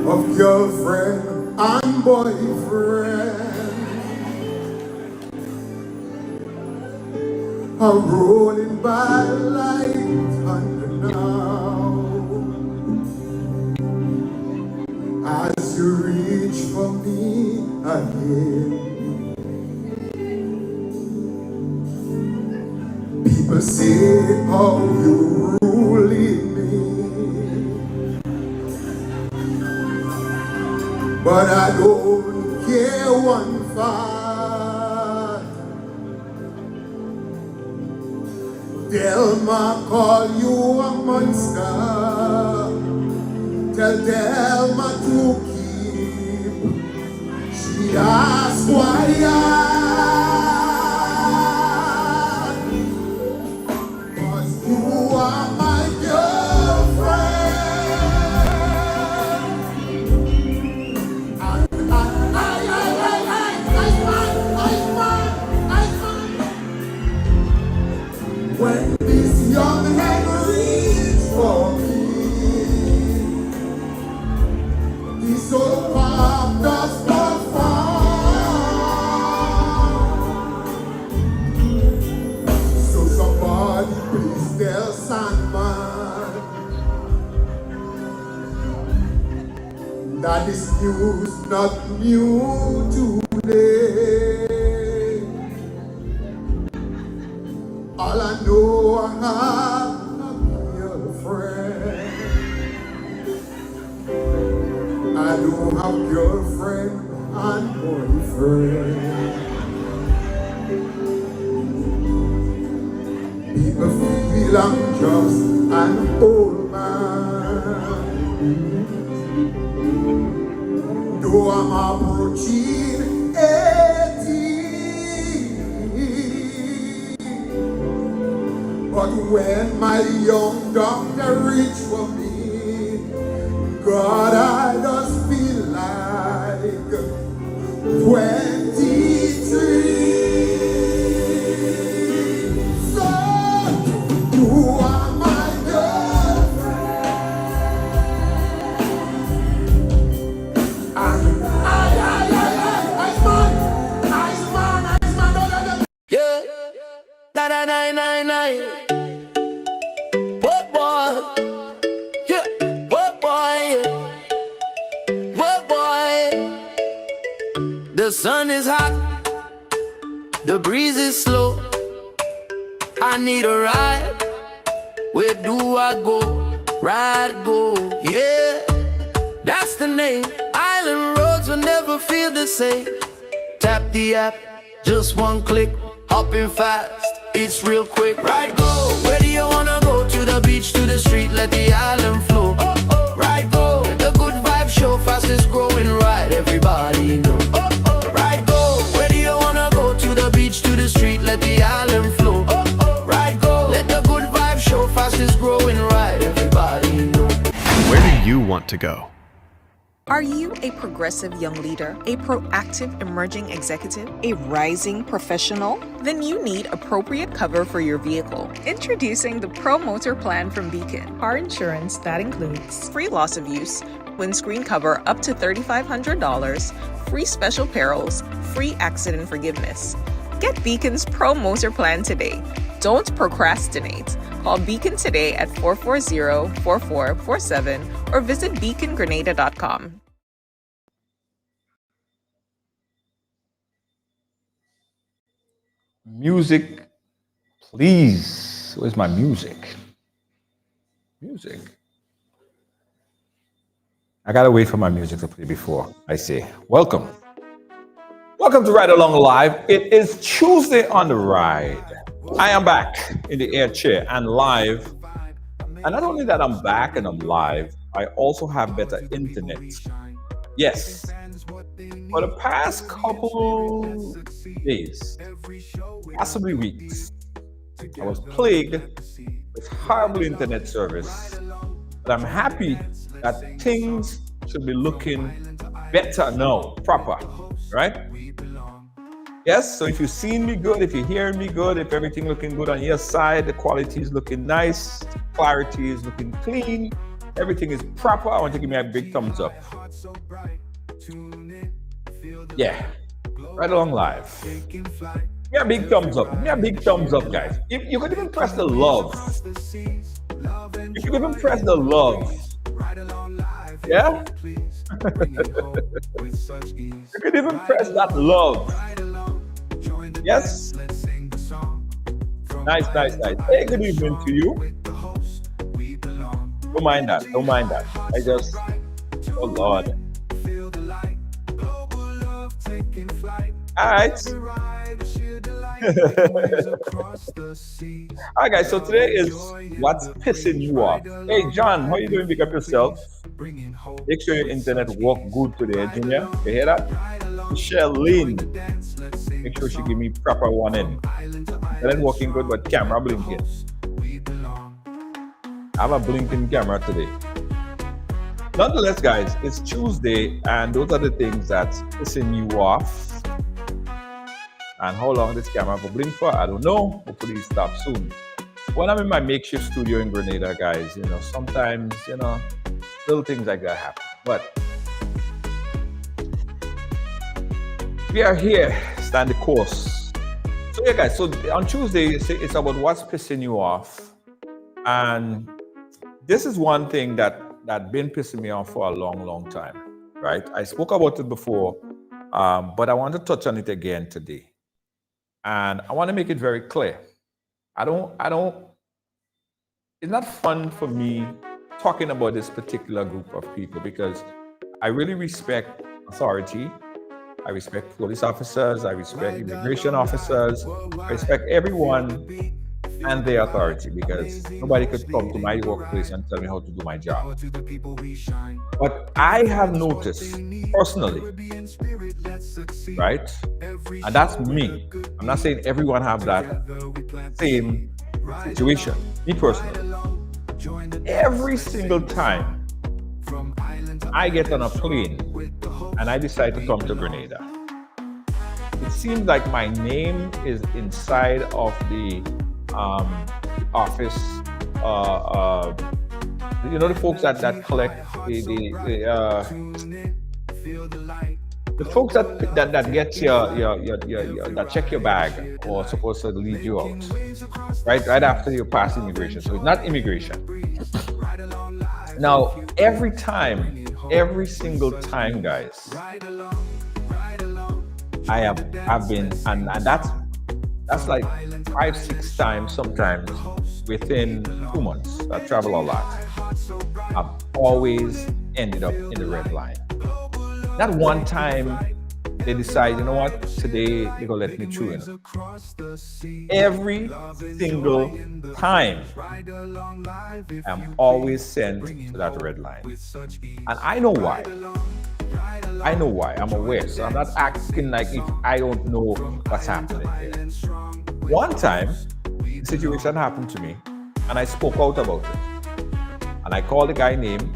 of girlfriend and boyfriend are rolling by like thunder now. As you reach for me again, people say how you ruling me, but I don't care one fight. Delma call you a monster. Tell Delma to keep. She asked why cause you are my girlfriend. When this young man reads for me, this old palm does not fall. So somebody please tell Sandman that this news not new today. All I know, I have a girlfriend. I don't have girlfriend and boyfriend. People feel I'm just an old man, though I'm approaching 80. But when my young doctor reached for me, God, I just feel like 23. So you are my girlfriend, and Ice man, Yeah, na na na na na. What boy? Yeah, what boy? What boy? The sun is hot, the breeze is slow. I need a ride. Where do I go? Ride go. Yeah, that's the name. Island roads will never feel the same. Tap the app, just one click. Hopping fast, it's real quick. Ride go. Where do you wanna go? To the beach, to the street, let the island flow. Ride go. The good vibe show, fastest growing ride, everybody know. Ride go. Where do you wanna go? To the beach, to the street, let the island flow. Ride go. Let the good vibe show, fastest growing ride, everybody know. Where do you want to go? Are you a progressive young leader, a proactive emerging executive, a rising professional? Then you need appropriate cover for your vehicle. Introducing the Pro Motor Plan from Beacon. Car insurance that includes free loss of use, windscreen cover up to $3,500, free special perils, free accident forgiveness. Get Beacon's Pro Motor Plan today. Don't procrastinate. Call Beacon today at 440-4447 or visit beacongrenada.com. Music, please. Where's my music? Music. I gotta wait for my music to play before I say welcome. Welcome to Ride Along Live. It is Tuesday on the Ride. I am back in the air chair and live. And not only that I'm back and I'm live, I also have better internet. Yes. For the past couple days, possibly weeks, I was plagued with horrible internet service. But I'm happy that things should be looking better now, proper, right? Yes, so if you've seen me good, if you're hearing me good, if everything looking good on your side, the quality is looking nice, clarity is looking clean, everything is proper, I want to give me a big thumbs up. Yeah, right along live. Give me a big thumbs up. Give me a big thumbs up, guys. You could even press the love. You could even press the love. Yeah? You could even press that love. Yes? Nice, nice, nice. Hey, good evening to you. Don't mind that. Don't mind that. I just, oh Lord. All right. All right, guys. So today is what's pissing you off. Hey, John, how you doing? Pick up yourself. Make sure your internet work good today, Junior. You hear that? Michelle Lynn. Make sure she give me proper warning. Internet working good, but camera blinking. I have a blinking camera today. Nonetheless, guys, it's Tuesday, and those are the things that's pissing you off. And how long this camera will blink for, I don't know. Hopefully it stops soon. When I'm in my makeshift studio in Grenada, guys, sometimes, little things like that happen. But we are here, stand the course. So yeah, guys, so on Tuesday, it's about what's pissing you off. And this is one thing that been pissing me off for a long, long time, right? I spoke about it before, but I want to touch on it again today. And I want to make it very clear. It's not fun for me talking about this particular group of people because I really respect authority. I respect police officers. I respect immigration officers. I respect everyone and their authority because nobody could come to my workplace and tell me how to do my job. But I have noticed personally, right? And that's me. I'm not saying everyone have that same situation. Me personally. Every single time I get on a plane and I decide to come to Grenada, it seems like my name is inside of the office, the folks that collect the folks that get your that check your bag or supposed to lead you out, right after you pass immigration. So it's not immigration. Now every single time, guys, I've been and that's like 5-6 times sometimes within 2 months. I travel a lot. I've always ended up in the red line. Not one time they decide, you know what, today they're gonna let me through. Every single time I'm always sent to that red line. And I know why. I'm aware. So I'm not acting like if I don't know what's happening here. One time, the situation happened to me, and I spoke out about it. And I called the guy name,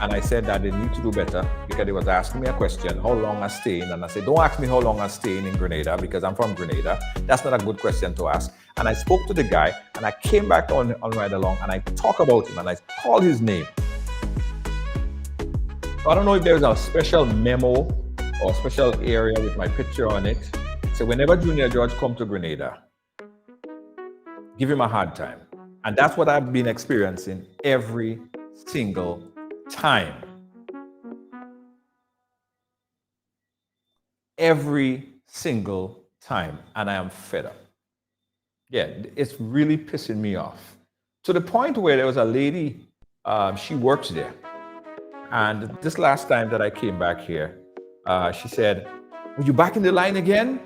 and I said that they need to do better because he was asking me a question, how long I staying? And I said, don't ask me how long I'm staying in Grenada because I'm from Grenada. That's not a good question to ask. And I spoke to the guy, and I came back on Ridealong, and I talked about him, and I called his name. So I don't know if there's a special memo or special area with my picture on it. So whenever Junior George come to Grenada, give him a hard time. And that's what I've been experiencing every single time. Every single time. And I am fed up. Yeah, it's really pissing me off. To the point where there was a lady, she works there. And this last time that I came back here, she said, "Were you back in the line again?"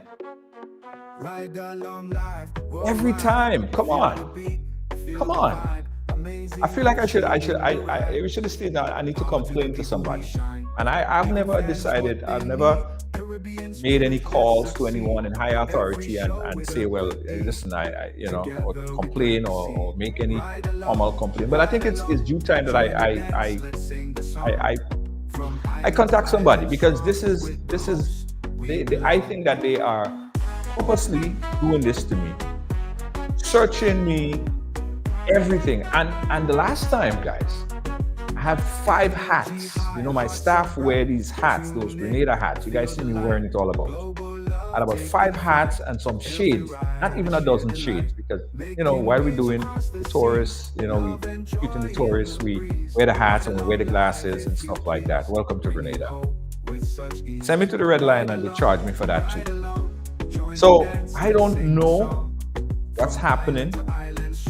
Every time. Come on. I feel like we should have stayed down. I need to complain to somebody. And I've never decided, I've never made any calls to anyone in higher authority and say, well, listen, or complain or make any formal complaint. But I think it's due time that I contact somebody because this is I think that they are purposely doing this to me, searching me everything. And the last time, guys, I had 5 hats. You know, my staff wear these hats, those Grenada hats. You guys see me wearing it all about. I had about 5 hats and some shades, not even a dozen shades, because while we're doing the tourists, we shooting the tourists, we wear the hats and we wear the glasses and stuff like that. Welcome to Grenada. Send me to the red line and they charge me for that too. So I don't know what's happening.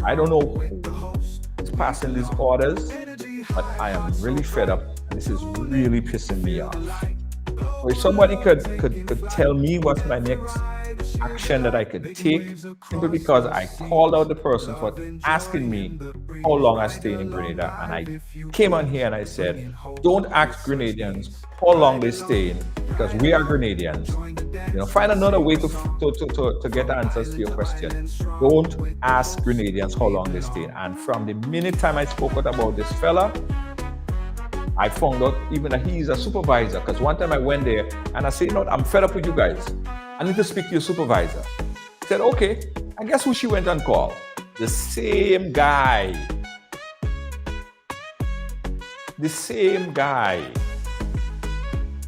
I don't know who's passing these orders, but I am really fed up. And this is really pissing me off. So if somebody could tell me what's my next action that I could take, simply because I called out the person for asking me how long I stay in Grenada, and I came on here and I said, don't ask Grenadians how long they stay in, because we are Grenadians. Find another way to get answers to your question. Don't ask Grenadians how long they stay in. And from the minute time I spoke out about this fella, I found out even that he's a supervisor, because one time I went there and I said, I'm fed up with you guys. I need to speak to your supervisor. He said, okay. And guess who she went and called? The same guy. The same guy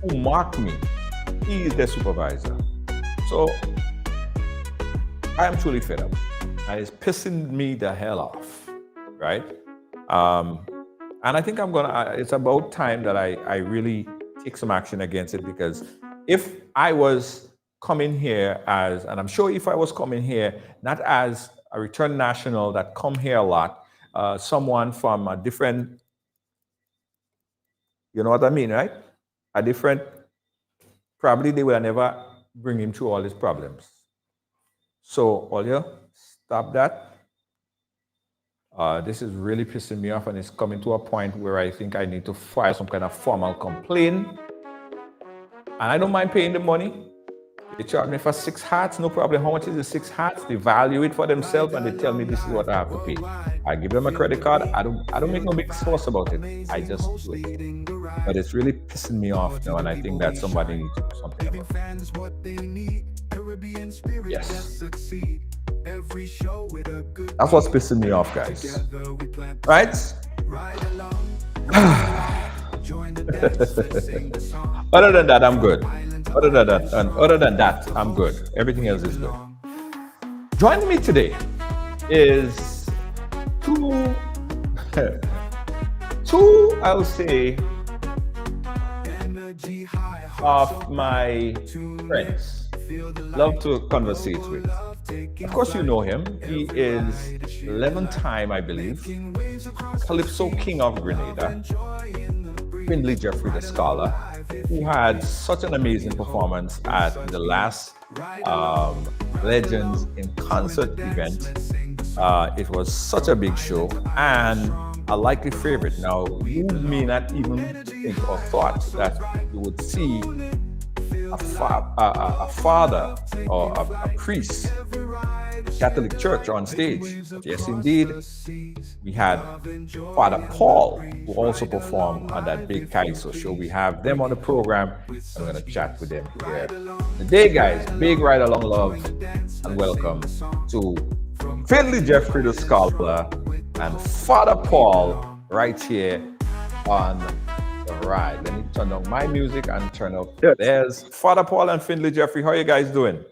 who marked me. He is the supervisor. So I am truly fed up. And it's pissing me the hell off, right? And I think it's about time that I really take some action against it, because if I was coming here and I'm sure if I was coming here, not as a returned national that come here a lot, someone from a different, you know what I mean, right? A different, probably they will never bring him through all his problems. So, Olya, stop that. This is really pissing me off, and it's coming to a point where I think I need to file some kind of formal complaint. And I don't mind paying the money. They charge me for 6 hats, no problem. How much is the 6 hats? They value it for themselves and they tell me this is what I have to pay. I give them a credit card. I don't make no big fuss about it. I just do it. But it's really pissing me off now, and I think that somebody needs to do something about it. Yes. That's what's pissing me off, guys. Right? Other than that, I'm good. Other than that, I'm good. Everything else is good. Joining me today is two, I'll say, of my friends. Love to conversate with. Of course, you know him. He is 11th time, I believe, Calypso King of Grenada, Findlay Jeffrey the Scholar, who had such an amazing performance at the last Legends in Concert event. It was such a big show and a likely favorite. Now, you may not even think or thought that you would see a father or a priest, Catholic Church on stage. But yes, indeed, we had Father Paul, who also performed on that big Calypso show. We have them on the program. I'm going to chat with them here today, guys. Big Ridealong love and welcome to Findlay Jeffrey the Scholar and Father Paul right here on the ride. Let me turn down my music and turn up. There's Father Paul and Findlay Jeffrey. How are you guys doing?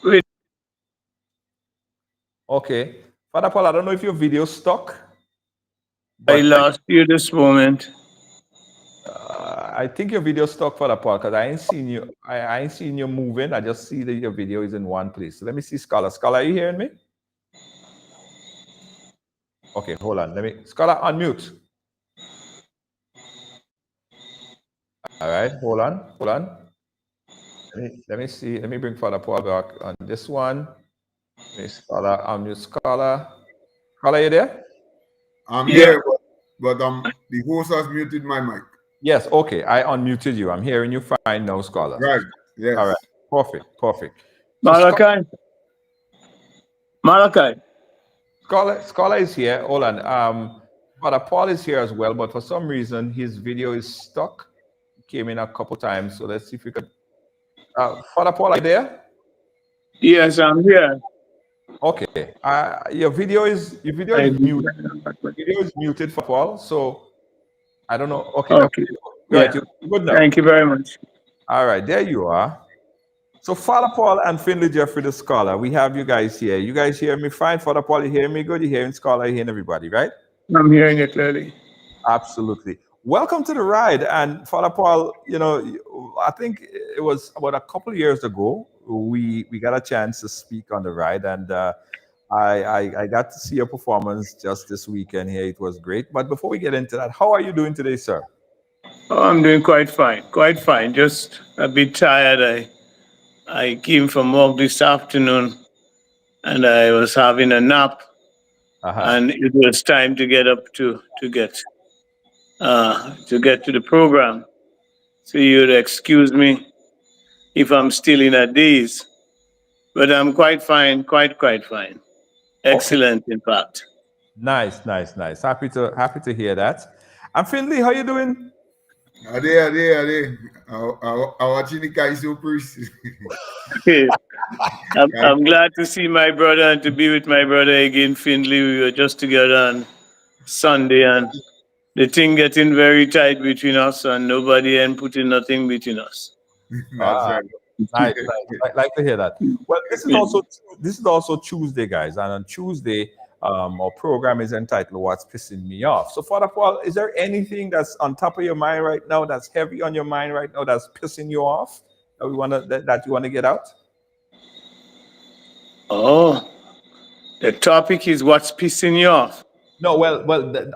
Good. Okay. Father Paul, I don't know if your video stuck. I lost you this moment. I think your video stuck, Father Paul, because I ain't seen you. I ain't seen you moving. I just see that your video is in one place. So let me see Scholar. Scholar, are you hearing me? Okay, hold on. Scholar, unmute. All right, hold on. Let me see. Let me bring Father Paul back on this one. Scholar, unmute Scholar. Scholar, you there? I'm here, but the host has muted my mic. Yes, okay. I unmuted you. I'm hearing you fine now, Scholar. Right, yes. All right, perfect. So Malachi. Scholar is here. Hold on. Father Paul is here as well, but for some reason his video is stuck. He came in a couple times, so let's see if we could. Father Paul, are you there? Yes, I'm here. Okay. Your video is muted for Paul. So I don't know. Okay. Okay. Right. Yeah. You're good now. Thank you very much. All right. There you are. So Father Paul and Finley Jeffrey the scholar, we have you guys here. You guys hear me fine? Father Paul, you hear me good? You hearing scholar? You hearing everybody, right? I'm hearing you clearly. Absolutely. Welcome to the ride. And Father Paul, I think it was about a couple of years ago we got a chance to speak on the ride, and I got to see your performance just this weekend here. It was great. But before we get into that, how are you doing today, sir? Oh, I'm doing quite fine. Quite fine. Just a bit tired. I came from work this afternoon and I was having a nap, Uh-huh. and it was time to get up to get to the program. So you'd excuse me if I'm still in a daze, but I'm quite fine, quite fine. Okay. Excellent, in fact. Nice, nice, nice. Happy to hear that. And Finley, how you doing? Ade. Awachini kaiso priest. I'm glad to see my brother and to be with my brother again, Findlay. We were just together on Sunday, and the thing getting very tight between us, and nobody and putting nothing between us. That's Ah, right. nice, nice. Like to hear that. Well, Yeah. this is also Tuesday, guys, and on Tuesday, our program is entitled "What's Pissing Me Off." So, Father Paul, is there anything that's on top of your mind right now, that's heavy on your mind right now, that's pissing you off that you want to get out? Oh, the topic is what's pissing you off. No,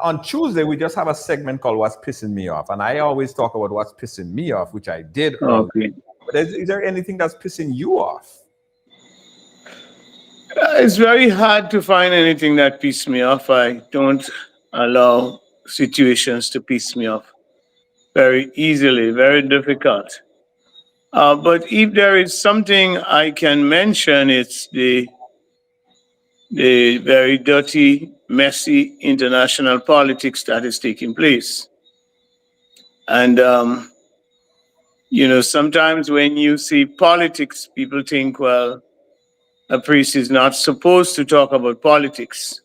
on Tuesday we just have a segment called "What's Pissing Me Off," and I always talk about what's pissing me off, which I did earlier. Okay. But is there anything that's pissing you off? It's very hard to find anything that pisses me off. I don't allow situations to piss me off very easily, very difficult. But if there is something I can mention, it's the very dirty, messy international politics that is taking place. And, sometimes when you see politics, people think, well, a priest is not supposed to talk about politics.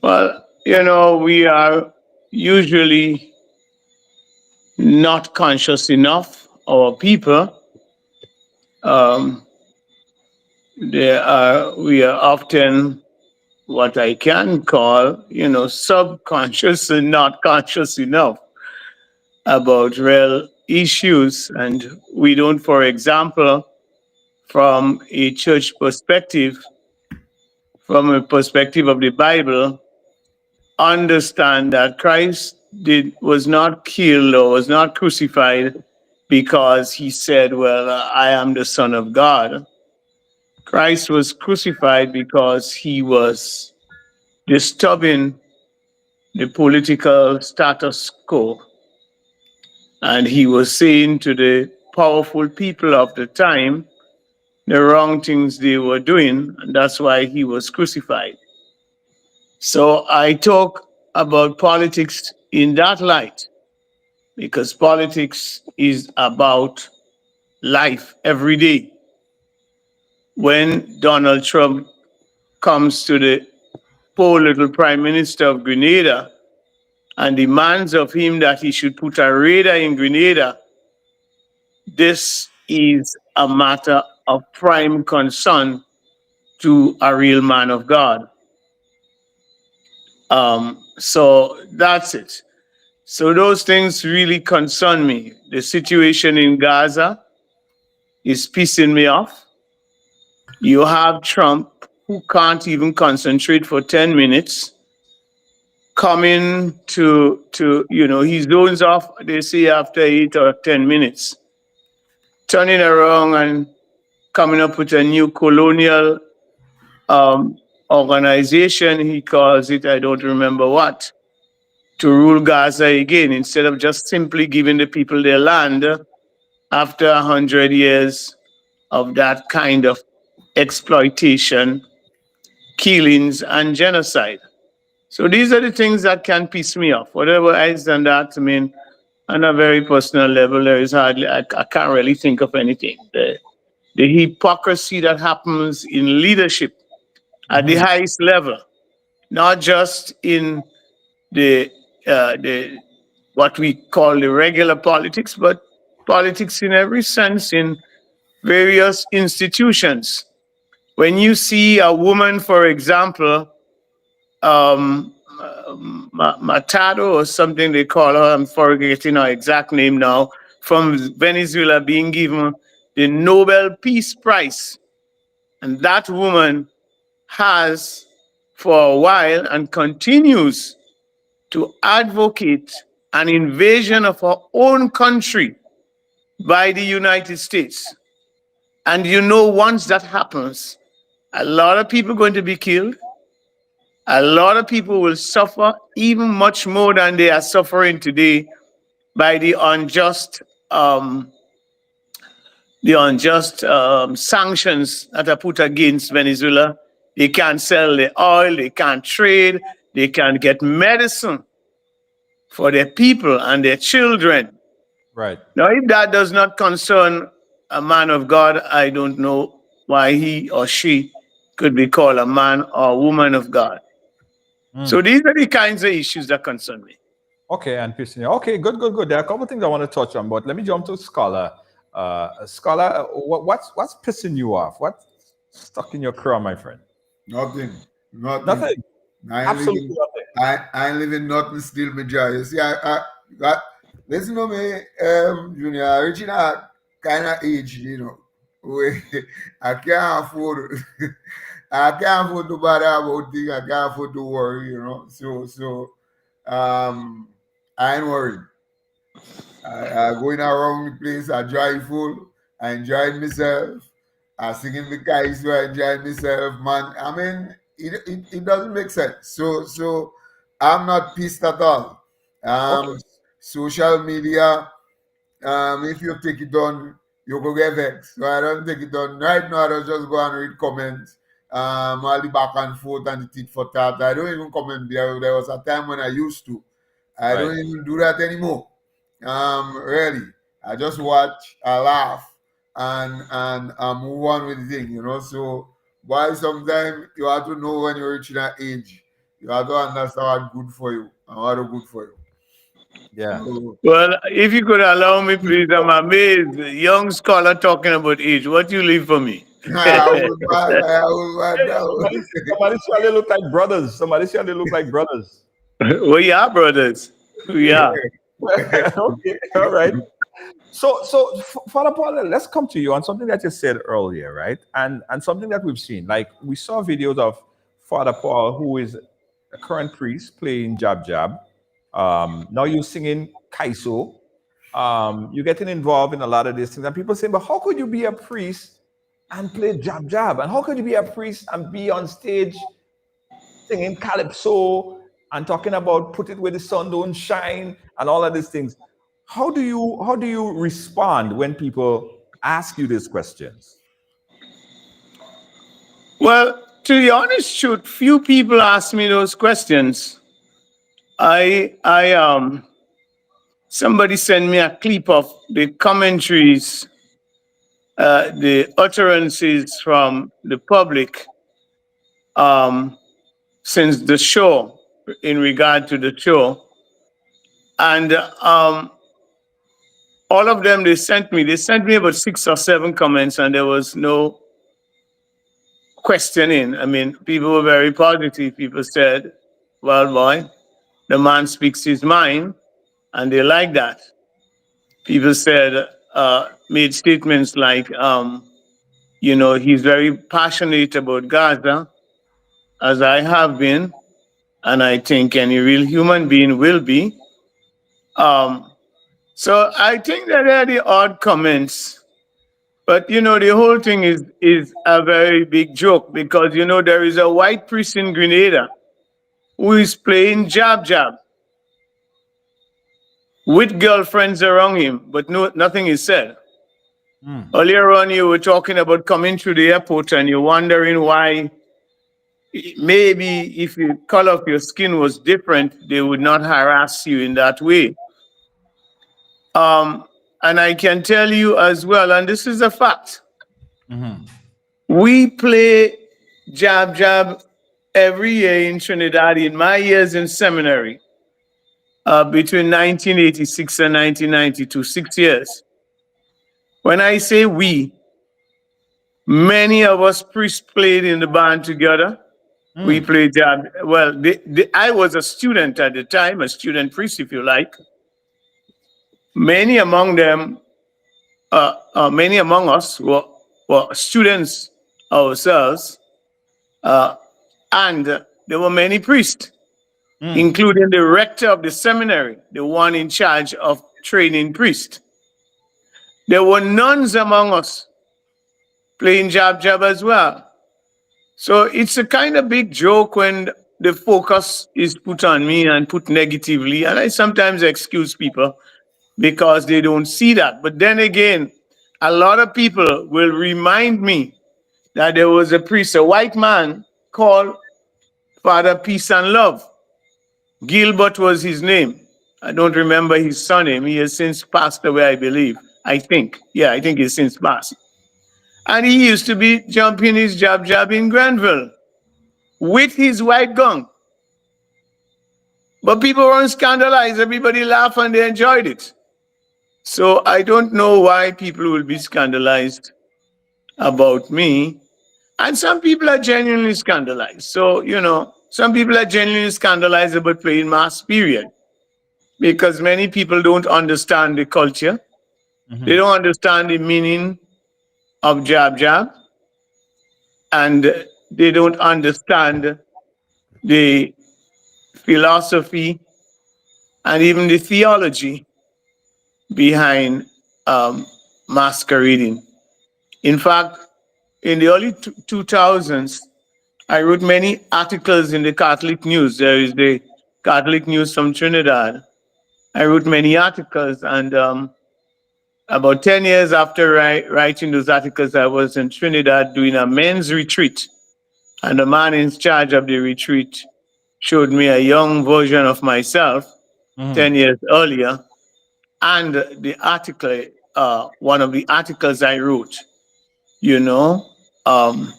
Well, we are usually not conscious enough, our people. Um, we are often what I can call, subconscious and not conscious enough about real issues. And we don't, for example, from a church perspective, from a perspective of the Bible, understand that Christ was not killed or was not crucified because he said, well, I am the Son of God. Christ was crucified because he was disturbing the political status quo. And he was saying to the powerful people of the time the wrong things they were doing, and that's why he was crucified. So I talk about politics in that light because politics is about life every day. When Donald Trump comes to the poor little prime minister of Grenada and demands of him that he should put a radar in Grenada, this is a matter of prime concern to a real man of God. So that's it. So those things really concern me. The situation in Gaza is pissing me off. You have Trump, who can't even concentrate for 10 minutes, coming he zones off, they say, after 8 or 10 minutes, turning around and coming up with a new colonial organization, he calls it, I don't remember what, to rule Gaza again, instead of just simply giving the people their land after 100 years of that kind of exploitation, killings, and genocide. So these are the things that can piss me off. Whatever else than that, I mean, on a very personal level, there is hardly, I can't really think of anything. The hypocrisy that happens in leadership at the highest level, not just in the what we call the regular politics, but politics in every sense in various institutions. When you see a woman, for example, Matado or something they call her, I'm forgetting her exact name now, from Venezuela being given the Nobel Peace Prize. And that woman has for a while and continues to advocate an invasion of her own country by the United States. And once that happens, a lot of people are going to be killed. A lot of people will suffer even much more than they are suffering today by um, the unjust sanctions that are put against Venezuela. They can't sell the oil, they can't trade, they can't get medicine for their people and their children. Right. Now, if that does not concern a man of God, I don't know why he or she could be called a man or a woman of God. So these are the kinds of issues that concern me. Okay, and Christina. Okay, good, good, good. There are a couple of things I want to touch on, but let me jump to Scholar. Scholar, what's pissing you off? What's stuck in your craw, my friend? Nothing. Nothing. Absolutely nothing. I ain't living nothing still me joy. You see, listen to me, Junior, I reaching a kind of age, where I can't afford I can't afford to bother about things, I can't afford to worry, So I ain't worried. I going around the place, I joyful, I enjoying myself. I singing the guys who I enjoying myself, man. I mean, it doesn't make sense. So I'm not pissed at all. Okay. Social media, if you take it on, you go get vexed. So I don't take it on right now. I don't just go and read comments. All the back and forth and the tit for tat. I don't even comment there. There was a time when I used to. I don't even do that anymore. Really. I just watch, I laugh, and move on with the thing. So why sometimes you have to know when you're reaching that age. You have to understand what's good for you and what is good for you. Yeah. So, Well, if you could allow me, please, I'm amazed. Young scholar talking about age. What you leave for me? I was mad now. Somebody said they look like brothers. Somebody said they look like brothers. We are brothers. We are. Okay, all right. So, Father Paul, let's come to you on something that you said earlier, right? And something that we've seen. Like we saw videos of Father Paul, who is a current priest, playing jab jab. Now you're singing kaiso. You're getting involved in a lot of these things, and people say, "But how could you be a priest and play jab jab? And how could you be a priest and be on stage singing calypso and talking about put it where the sun don't shine and all of these things?" How do you respond when people ask you these questions? Well, to be honest truth, few people ask me those questions. I somebody sent me a clip of the commentaries, the utterances from the public um, since the show, in regard to the show, and all of them they sent me. They sent me about 6 or 7 comments, and there was no questioning. I mean, people were very positive. People said, "Well, boy, the man speaks his mind," and they like that. People said, made statements like, he's very passionate about Gaza, as I have been, and I think any real human being will be. Um, so I think that they're the odd comments. But the whole thing is a very big joke, because there is a white priest in Grenada who is playing jab jab with girlfriends around him, but nothing is said. Earlier on, you were talking about coming through the airport and you're wondering why maybe if the color of your skin was different, they would not harass you in that way. And I can tell you as well, and this is a fact, we play jab jab every year in Trinidad in my years in seminary, between 1986 and 1992, 6 years. When I say we, many of us priests played in the band together. We Mm, played jab. Well, I was a student at the time, a student priest, if you like. Many among them, many among us were students ourselves, uh, and there were many priests, mm, including the rector of the seminary, the one in charge of training priests. There were nuns among us playing jab jab as well. So it's a kind of big joke when the focus is put on me and put negatively. And I sometimes excuse people because they don't see that. But then again, a lot of people will remind me that there was a priest, a white man called Father Peace and Love. Gilbert was his name. I don't remember his surname. He has since passed away, I believe. I think. Yeah, I think he's since passed. And he used to be jumping his jab jab in Granville with his white gun. But people weren't scandalized. Everybody laughed and they enjoyed it. So I don't know why people will be scandalized about me. And some people are genuinely scandalized. So, some people are genuinely scandalized about playing mass, period. Because many people don't understand the culture. They mhm. don't understand the meaning of jab jab. And they don't understand the philosophy and even the theology behind um, masquerading. In fact, in the early 2000s, I wrote many articles in the Catholic News. There is the Catholic News from Trinidad. I wrote many articles, and about 10 years after writing those articles, I was in Trinidad doing a men's retreat. And the man in charge of the retreat showed me a young version of myself 10 Mhm. years earlier. And the article, one of the articles I wrote, you know. Um,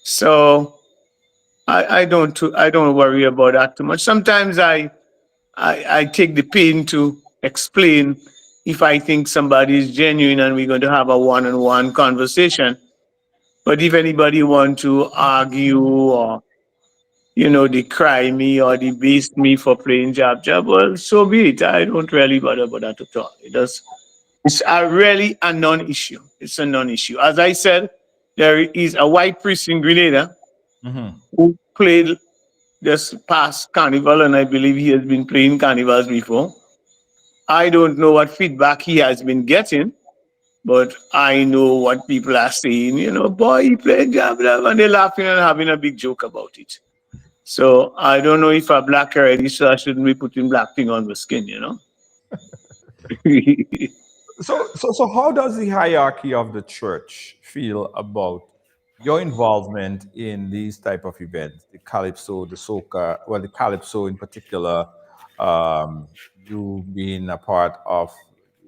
so I don't worry about that too much. Sometimes I take the pain to explain if I think somebody is genuine and we're going to have a one-on-one conversation. But if anybody want to argue or decry me or debase me for playing jab jab, well, so be it. I don't really bother about that at all. It's really a non-issue. It's a non-issue. As I said, there is a white priest in Grenada Mhm. who played this past carnival, and I believe he has been playing carnivals before. I don't know what feedback he has been getting, but I know what people are saying. Boy, he played jab jab, and they're laughing and having a big joke about it. So I don't know if I'm black already, so I shouldn't be putting black thing on the skin. So how does the hierarchy of the church feel about your involvement in these type of events, the calypso, the soca, well, the calypso in particular, you being a part of,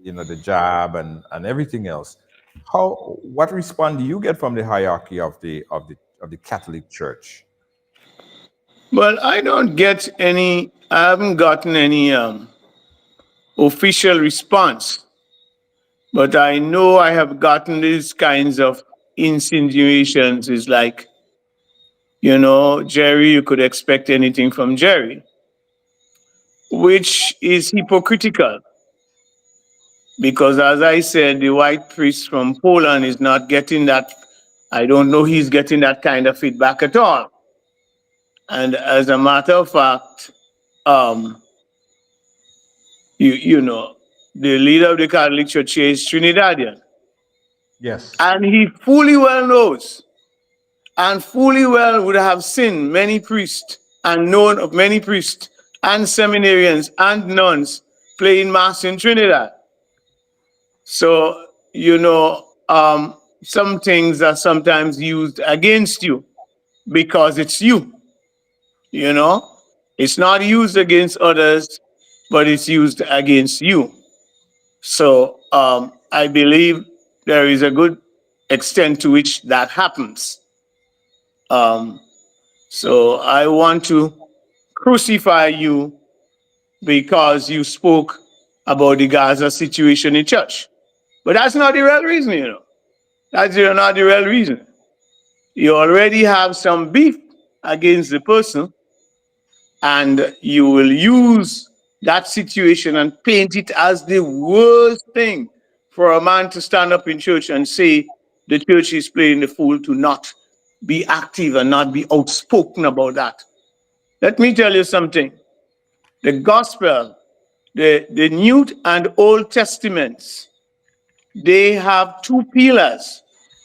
the jab and everything else. What response do you get from the hierarchy of the Catholic Church? Well, I haven't gotten any official response, but I know I have gotten these kinds of insinuations. Is like, Jerry, you could expect anything from Jerry, which is hypocritical because, as I said, the white priest from Poland is not getting that. I don't know he's getting that kind of feedback at all. And as a matter of fact, um, you know, the leader of the Catholic Church here is Trinidadian. Yes. And he fully well knows and fully well would have seen many priests and known of many priests and seminarians and nuns playing mass in Trinidad. So, some things are sometimes used against you because it's you, you know. It's not used against others, but it's used against you. So I believe there is a good extent to which that happens. Um, so I want to crucify you because you spoke about the Gaza situation in church. But that's not the real reason, you know. That's not the real reason. You already have some beef against the person, and you will use that situation and paint it as the worst thing for a man to stand up in church and say the church is playing the fool, to not be active and not be outspoken about that. Let me tell you something. The gospel, the New and Old Testaments, they have two pillars.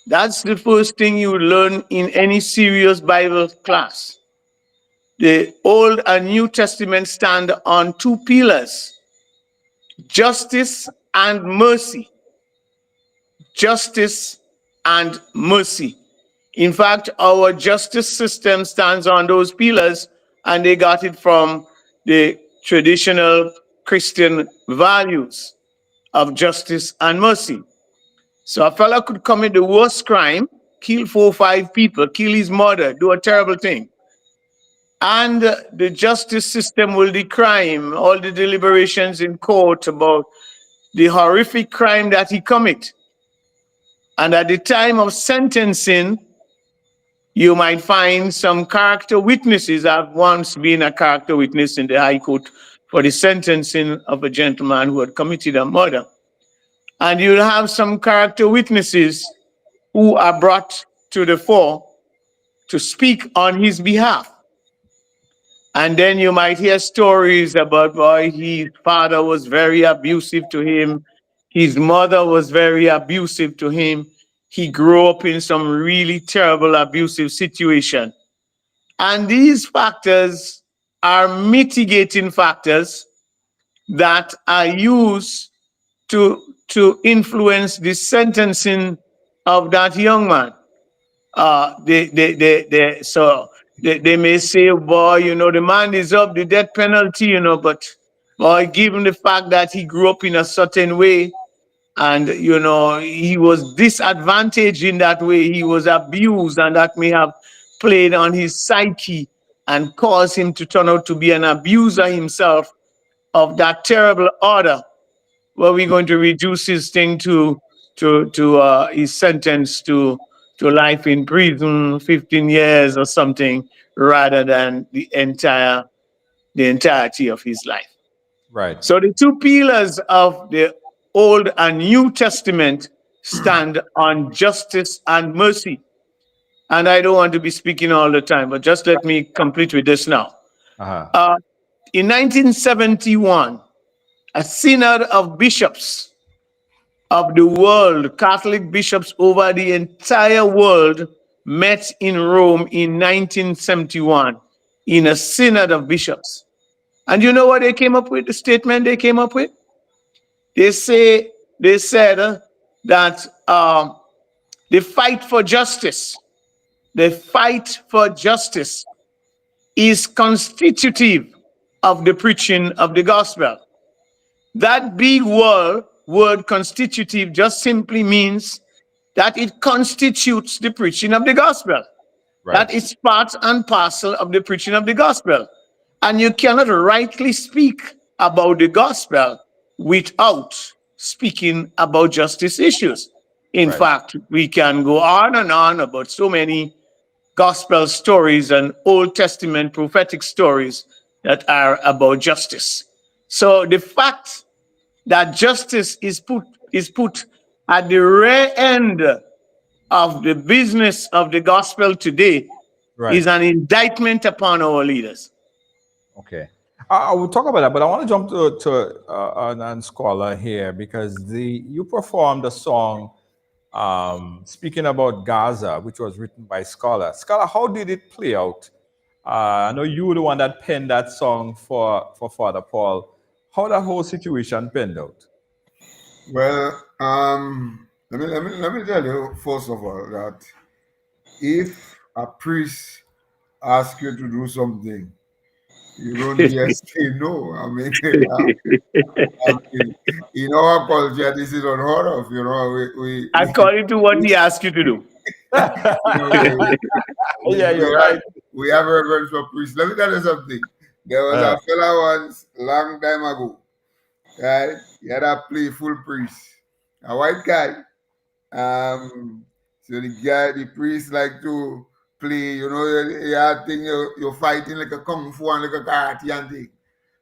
That's the first thing you learn in any serious Bible class. The Old and New Testament stand on two pillars: justice and mercy. Justice and mercy. In fact, our justice system stands on those pillars, and they got it from the traditional Christian values of justice and mercy. So a fella could commit the worst crime, kill 4 or 5 people, kill his mother, do a terrible thing. And the justice system will decry him, all the deliberations in court about the horrific crime that he commit. And at the time of sentencing, you might find some character witnesses. I've once been a character witness in the High Court for the sentencing of a gentleman who had committed a murder. And you'll have some character witnesses who are brought to the fore to speak on his behalf. And then you might hear stories about, boy, his father was very abusive to him. His mother was very abusive to him. He grew up in some really terrible abusive situation. And these factors are mitigating factors that are used to influence the sentencing of that young man. They may say, boy, you know, the man deserved the death penalty, you know, but boy, given the fact that he grew up in a certain way, and you know, he was disadvantaged in that way, he was abused, and that may have played on his psyche and caused him to turn out to be an abuser himself of that terrible order. Well, we're going to reduce his thing to his sentence to life in prison, 15 years or something, rather than the entirety of his life. Right. So the two pillars of the Old and New Testament stand on justice and mercy. And I don't want to be speaking all the time, but just let me complete with this now. Uh-huh. In 1971, a synod of bishops of the world, Catholic bishops over the entire world, met in Rome in 1971 in a synod of bishops. And you know what they came up with? The statement they came up with? They said that the fight for justice, the fight for justice is constitutive of the preaching of the gospel. That big word constitutive just simply means that it constitutes the preaching of the gospel. Right. That is part and parcel of the preaching of the gospel. And you cannot rightly speak about the gospel without speaking about justice issues. In Right. fact, we can go on and on about so many gospel stories and Old Testament prophetic stories that are about justice. So the fact that justice is put at the rear end of the business of the gospel today Right. is an indictment upon our leaders. Okay. I will talk about that, but I want to jump to an scholar here because you performed a song speaking about Gaza, which was written by Scholar. Scholar, how did it play out? I know you were the one that penned that song for Father Paul. How that whole situation panned out? Well, let me tell you first of all that if a priest asks you to do something, you don't just say no. I mean, in our culture, this is unheard of. You know, we According to what he asked you to do. You know, Yeah, we you're have right. we have reverence for priests. Let me tell you something. There was Uh, a fella once, long time ago, right? He had a playful priest, a white guy. So the priest like to play, you had thing you're fighting like a kung fu and like a karate and thing.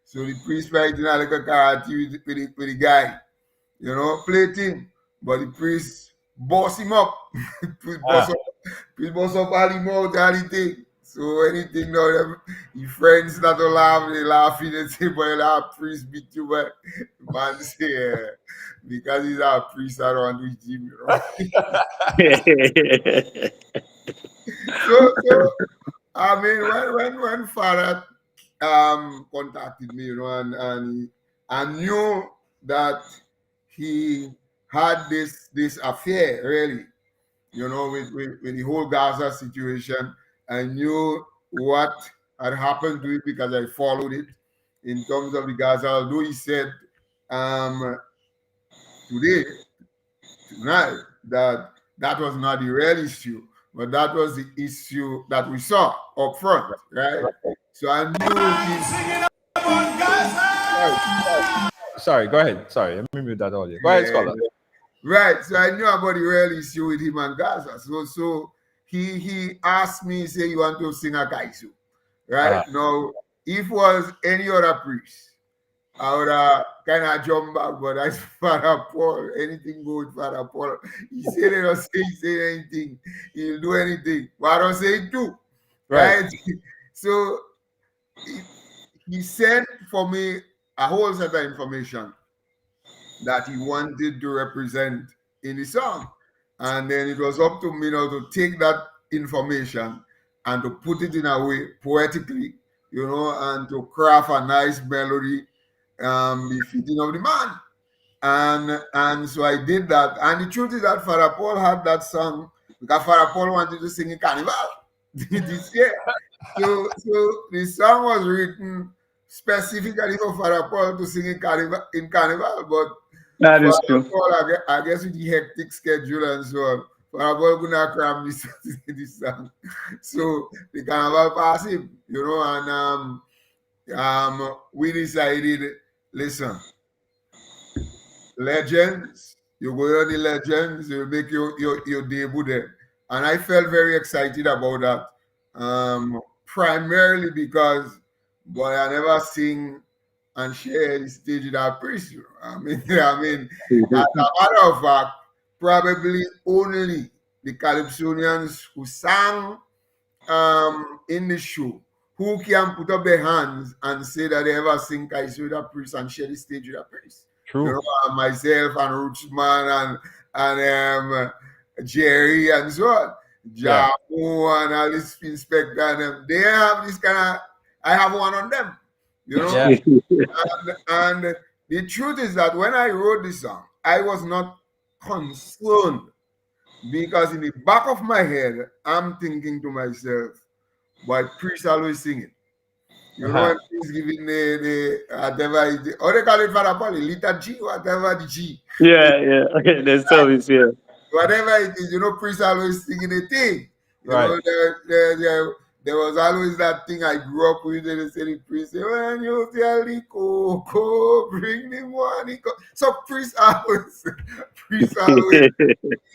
So the priest fighting like a karate with the guy, play thing. But the priest boss him up. priest boss uh, up, priest boss up all him out anything. So anything now, your friends not to laugh, they laughing and say, boy, that priest beat you, but man say, because he's a priest around with him. So I mean, when Father contacted me, and I knew that he had this affair really, with the whole Gaza situation. I knew what had happened to it because I followed it in terms of the Gaza. Although he said um, today, tonight, that that was not the real issue, but that was the issue that we saw up front, right? So I knew he. Right, sorry, go ahead. Sorry, let me mute that audio. Go ahead, yeah, Scholar. right. So I knew about the real issue with him and Gaza. So he asked me, say, you want to sing a kaisu, right? Uh, Now, if was any other priest, I would kind of jump back, but as Father Paul, anything go with Father Paul. He said it or say anything, he'll do anything. But I don't say it too, right. right? So he, he sent for me a whole set of information that he wanted to represent in the song. And then it was up to me now to take that information and to put it in a way poetically, and to craft a nice melody befitting of the man. And so I did that. And the truth is that Father Paul had that song because Father Paul wanted to sing in Carnival this year. So the song was written specifically for Father Paul to sing in Carnival, but That is Father true. Paul, I guess with the hectic schedule and so on, Father Paul could not cram this song. So the Carnival passed him, and we decided, listen, legends. You go on the legends, you make your debut there. And I felt very excited about that. Primarily because, boy, I never sing and share the stage with our priest. As a matter of fact, probably only the Calypsonians who sang in the show who can put up their hands and say that they ever sing Kaiser with a priest and share the stage with a priest. True. Myself and Rootsman and Jerry and so on. Yeah. Jamu and Alice Inspector and them. They have this kind of, I have one on them, you know. Yeah. And the truth is that when I wrote this song, I was not concerned because in the back of my head, I'm thinking to myself, why priest always sing it? Uh-huh. When priest giving the whatever or they call it for a little G, whatever the G. Yeah, yeah. Okay, the service, yeah. Whatever it is, priest always singing a thing. Right. There was always that thing I grew up with. They say the priest say, when you tell the coco, bring the money. So priest always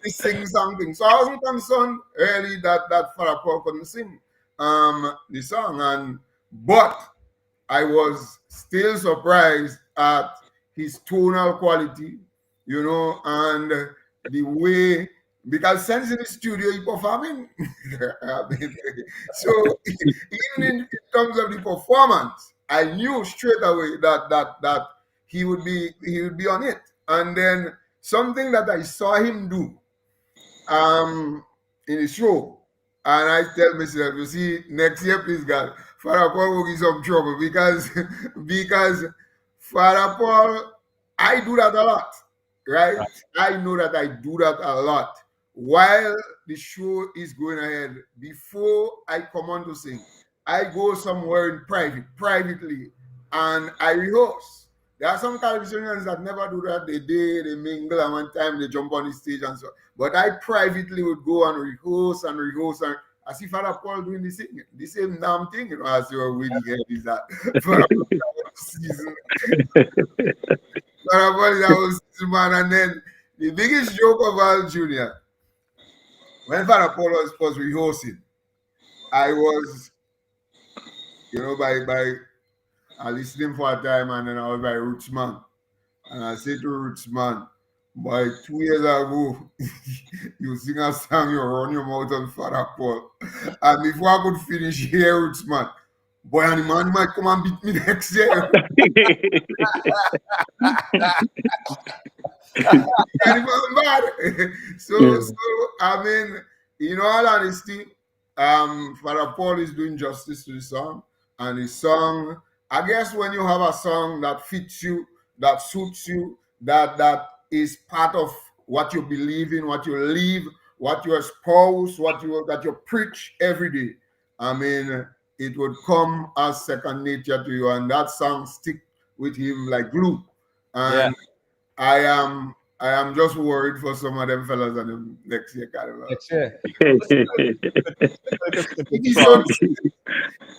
sing something. So I wasn't concerned really that Father Paul couldn't sing the song, but I was still surprised at his tonal quality, and the way, because since in the studio he performing. I mean, so even in terms of the performance, I knew straight away that he would be on it. And then something that I saw him do in the show. And I tell myself, you see, next year, please God, Father Paul will give some trouble because because Father Paul, I do that a lot, right? I know that I do that a lot. While the show is going ahead, before I come on to sing, I go somewhere in privately, and I rehearse. There are some Caribbeans that never do that. They mingle, and one time they jump on the stage and so. But I privately would go and rehearse and I see Father Paul doing the same damn thing, you know. I see how really head is that for season. Father Paul is that whole season, man. And then the biggest joke of all, Junior, when Father Paul was rehearsing, I was, I listening for a time, and then I was by Rootsman. And I said to Rootsman, boy, 2 years ago, you sing a song, you run your mouth on Father Paul. And before I could finish here, Rootsman, boy, and the man might come and beat me next year. And it was bad. So, I mean, in all honesty, Father Paul is doing justice to the song. And his song, I guess when you have a song that fits you, that suits you, that is part of what you believe in, what you live, what you espouse, that you preach every day. I mean, it would come as second nature to you, and that song stick with him like glue. And yeah. I am just worried for some of them fellas on the next year carnival. Next year.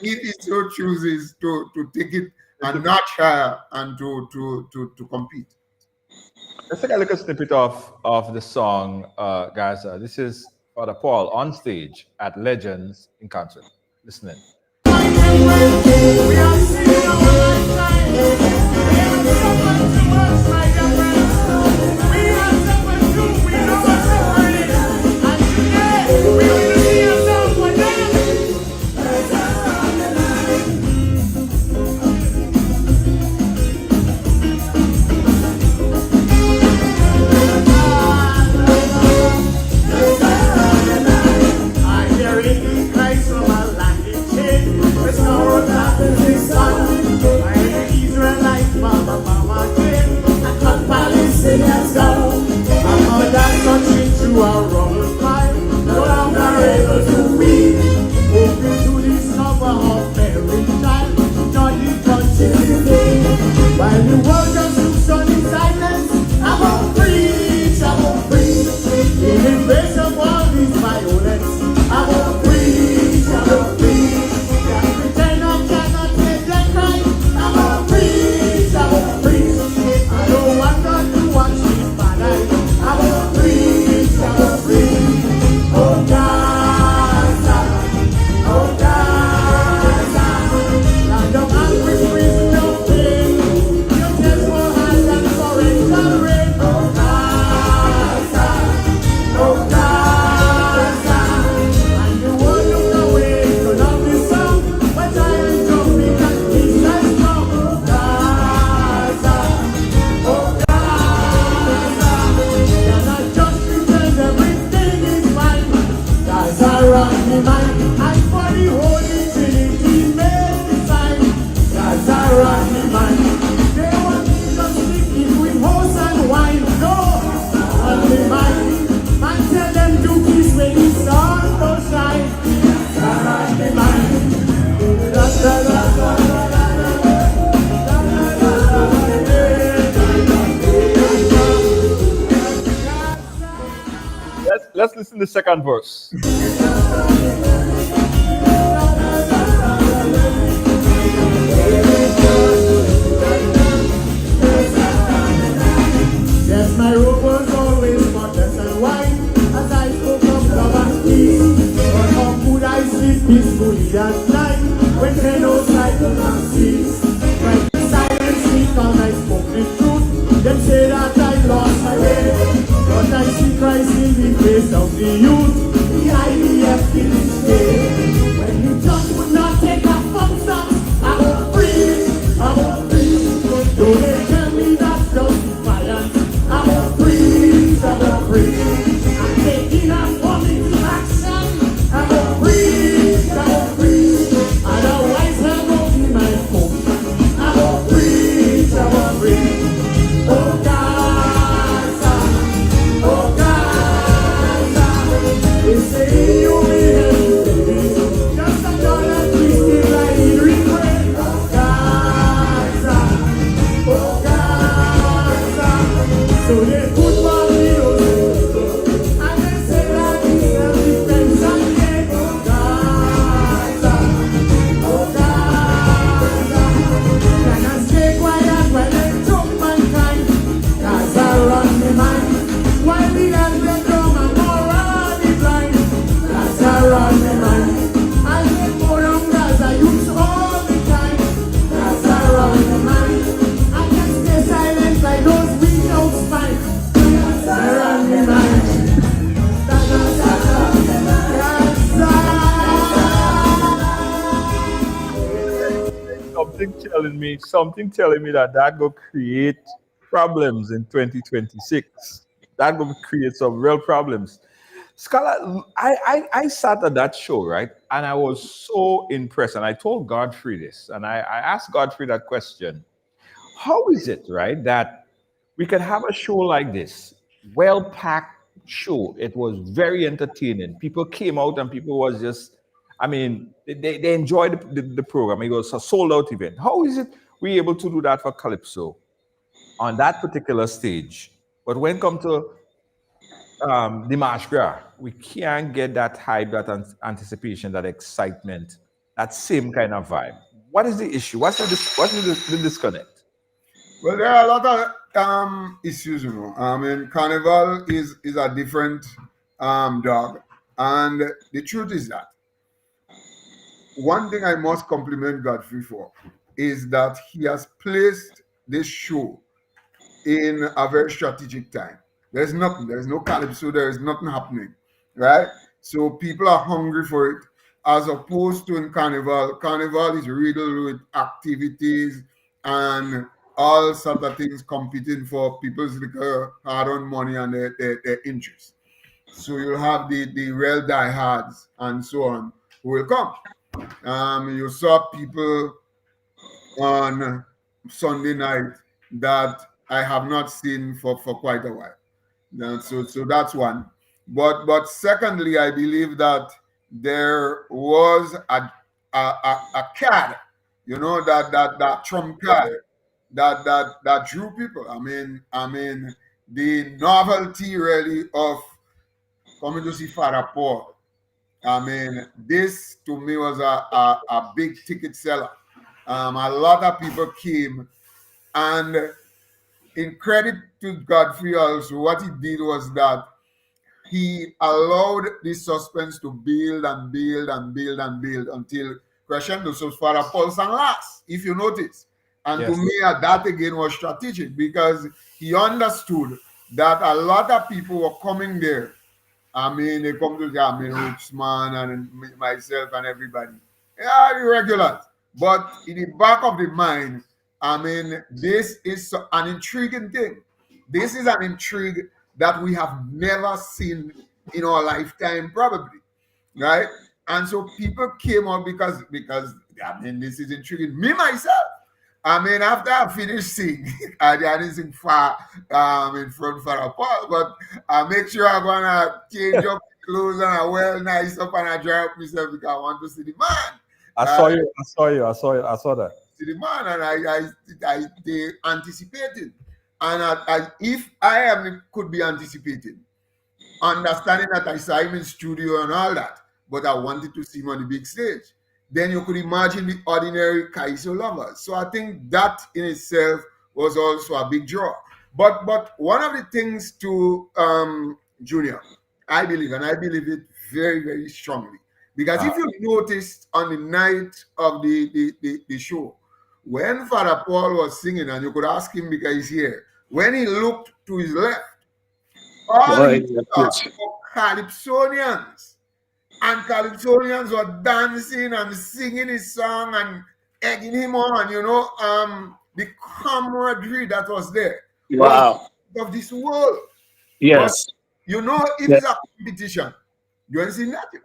He so chooses to take it a notch higher and to compete. Let's take a little snippet of the song, guys. This is Father Paul on stage at Legends in concert. Listening. Let's listen to the second verse. Yes, my robe was always spotless and white, as I spoke of love and peace. But how could I sleep peacefully at night, when there no sight and cease? When the silence because I spoke the truth, them say that I lost my way. But I see Christ in the face of the youth, the IDF in his day. So they put Barbados and they say that it's self-defense again. Oh Gaza, oh Gaza. Can I stay quiet when they took mankind? Gaza run the mind. While the other dumb and morally blind. Gaza run the mind. And they put on Gaza use all the time. Gaza run the mind. I can stay silent like those without spine. Gaza run the mind. Gaza, Something telling me that will create problems in 2026. That will create some real problems. Scholar, I sat at that show, right? And I was so impressed. And I told Godfrey this, and I asked Godfrey that question. How is it, right, that we can have a show like this, well packed show? It was very entertaining. People came out and people was just, I mean, they enjoyed the program. It was a sold out event. How is it we able to do that for Calypso on that particular stage? But when come to the March Gras, we can't get that hype, that anticipation, that excitement, that same kind of vibe. What is the issue? What's the disconnect? Well, there are a lot of issues, you know. I mean, Carnival is a different dog, and the truth is that one thing I must compliment Godfrey for is that he has placed this show in a very strategic time. There's nothing, there's no calypso, there is nothing happening, right? So people are hungry for it, as opposed to in Carnival. Carnival is riddled with activities and all sort of things competing for people's hard-earned money and their interest. So you'll have the real diehards and so on who will come. You saw people on Sunday night that I have not seen for quite a while. So that's one. But secondly, I believe that there was a card, you know, that trump card that drew people. I mean the novelty really of coming to see Father Paul. I mean, this to me was a big ticket seller. A lot of people came, and in credit to Godfrey also, what he did was that he allowed this suspense to build and build and build and build until crescendo. So Father Paul sang last, if you notice. And to Yes. me, that again was strategic because he understood that a lot of people were coming there. I mean, they come to the, I mean, Rootsman and myself and everybody. Yeah, the regulars. But in the back of the mind, I mean, this is an intriguing thing. This is an intrigue that we have never seen in our lifetime, probably, right? And so people came out because I mean, this is intriguing. Me myself, I mean, after I finished singing, I didn't sing far in front for a Paul, but I make sure I'm gonna change up clothes and I wear nice up and I dry up myself because I want to see the man. I saw you. I saw you. I saw that. See the man, and I they anticipated, and if I am could be anticipating, understanding that I saw him in studio and all that, but I wanted to see him on the big stage. Then you could imagine the ordinary Kaiso lovers. So I think that in itself was also a big draw. But one of the things to Junior, I believe, and I believe it very, very strongly. Because if you noticed on the night of the show, when Father Paul was singing, and you could ask him because he's here, when he looked to his left, all he Boy, saw yes. were Calypsonians. And Calypsonians were dancing and singing his song and egging him on, you know. The camaraderie that was there was Wow. of this world. But Yes. you know, if Yeah. it's a competition, you ain't see nothing.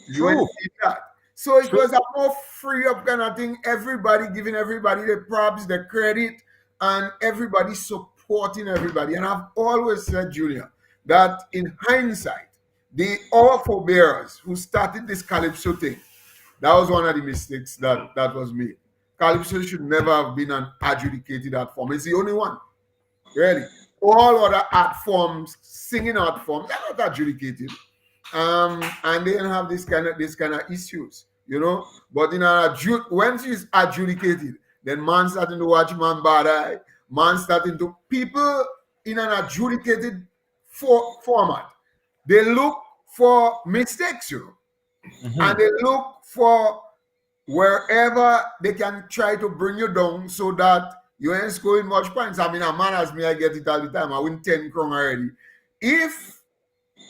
You ain't True. see that. So it True. was a more free up kind of thing. Everybody giving everybody the props, the credit, and everybody supporting everybody. And I've always said, Julia, that in hindsight, the all forebearers who started this Calypso thing, that was one of the mistakes that was made. Calypso should never have been an adjudicated art form. It's the only one, really. all other art forms, singing art forms, are not adjudicated. And they don't have this kind of issues, you know. But in an once it's adjudicated, then man starting to watch man bad eye, man starting to people in an adjudicated format. They look for mistakes, you know, and they look for wherever they can try to bring you down so that you ain't scoring much points. I mean, a man as me, I get it all the time. I win 10 crown already. If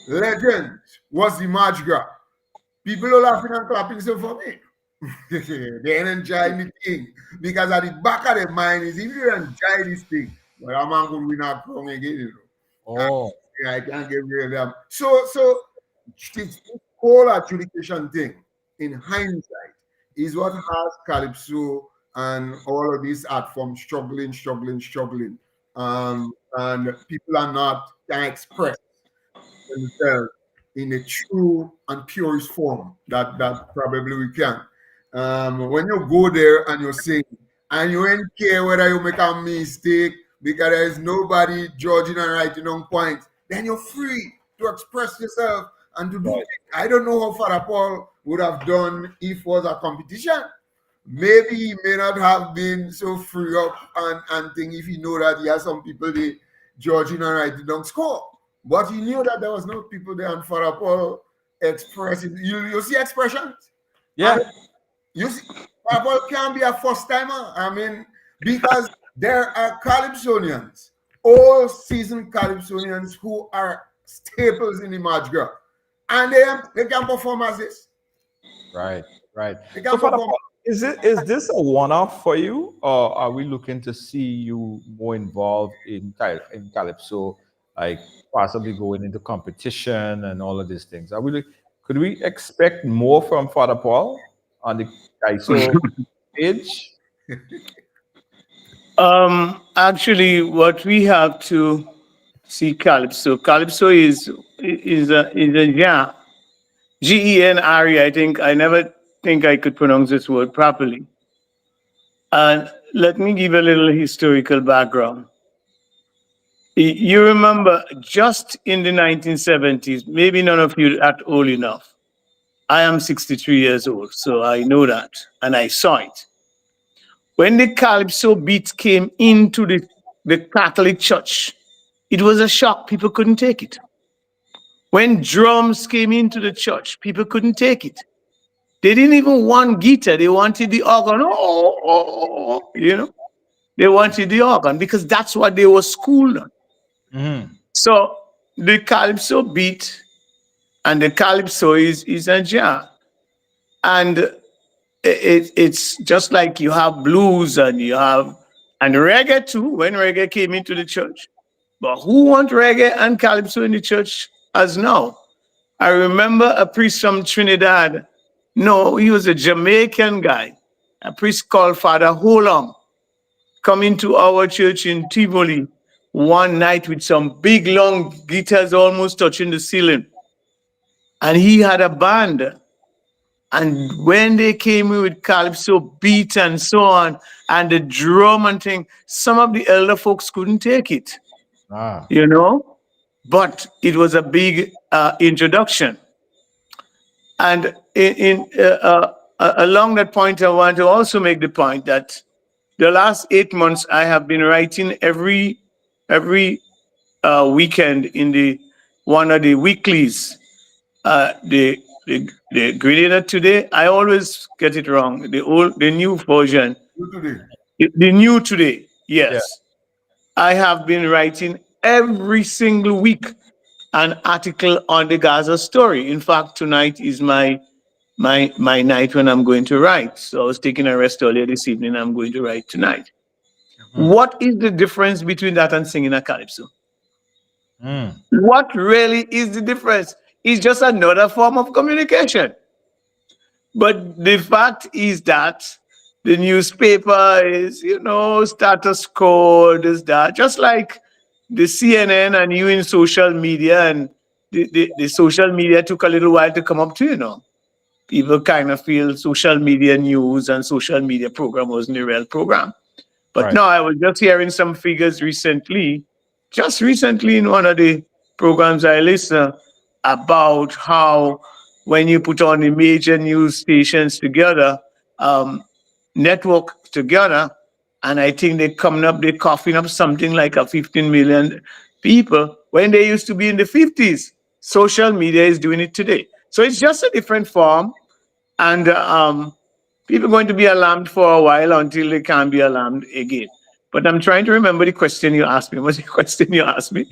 Legend was the match grab, people are laughing and clapping so for me. They ain't enjoying the thing. Because at the back of their mind is if you enjoy this thing, well, a man could win a crown again, you know. Oh, I can't get rid of them. So this whole adjudication thing, in hindsight, is what has Calypso and all of these art forms struggling. And people are not can express themselves in a true and purest form that probably we can. When you go there and you sing, and you ain't care whether you make a mistake because there is nobody judging and writing on points, then you're free to express yourself and to do right. things. I don't know how Father Paul would have done if it was a competition. Maybe he may not have been so free up and think if he know that he has some people they judging and writing down score. But he knew that there was no people there and Father Paul expressing. You see expressions? Yeah. You see, Paul can be a first timer. I mean, because there are Calypsonians, all season Calypsonians who are staples in the match girl. And they can perform as this. Right, right. They So, can Father perform. Paul, is this a one-off for you, or are we looking to see you more involved in in Calypso, like possibly going into competition and all of these things? Could we expect more from Father Paul on the Calypso stage? Actually, what we have to see Calypso. Calypso is a yeah, Genre. I think I never think I could pronounce this word properly. And let me give a little historical background. You remember just in the 1970s, maybe none of you are old enough. I am 63 years old, so I know that and I saw it. When the Calypso beat came into the Catholic Church, it was a shock. People couldn't take it. When drums came into the church, people couldn't take it. They didn't even want guitar, they wanted the organ. They wanted the organ because that's what they were schooled on. Hmm. So the Calypso beat and the Calypso is a genre. And it's just like you have blues and you have and reggae too when reggae came into the church. But who want reggae and calypso in the church as now? I remember a priest from Trinidad. No, he was a Jamaican guy. A priest called Father Holong coming to our church in Tivoli one night with some big long guitars almost touching the ceiling. And he had a band. And when they came in with calypso beat and so on, and the drum and thing, some of the elder folks couldn't take it, Ah, you know. But it was a big introduction. And along that point, I want to also make the point that the last 8 months I have been writing every weekend in the one of the weeklies. The Grenada today, I always get it wrong. The new version, You today. the new today. yeah. Yes, I have been writing every single week an article on the Gaza story. In fact, tonight is my night when I'm going to write. So I was taking a rest earlier this evening. I'm going to write tonight. Mhm. What is the difference between that and singing a calypso? Mm. What really is the difference? It's just another form of communication. But the fact is that the newspaper is, status quo, this, that, just like the CNN and you in social media, and the social media took a little while to come up to. People kind of feel social media news and social media program wasn't a real program. But Right. no, I was just hearing some figures recently just recently in one of the programs I listened about how when you put on the major news stations together, um, network together, and I think they're coughing up something like a 15 million people when they used to be in the 50s. Social media is doing it today. So it's just a different form, and people are going to be alarmed for a while until they can't be alarmed again. But I'm trying to remember the question you asked me. What's the question you asked me?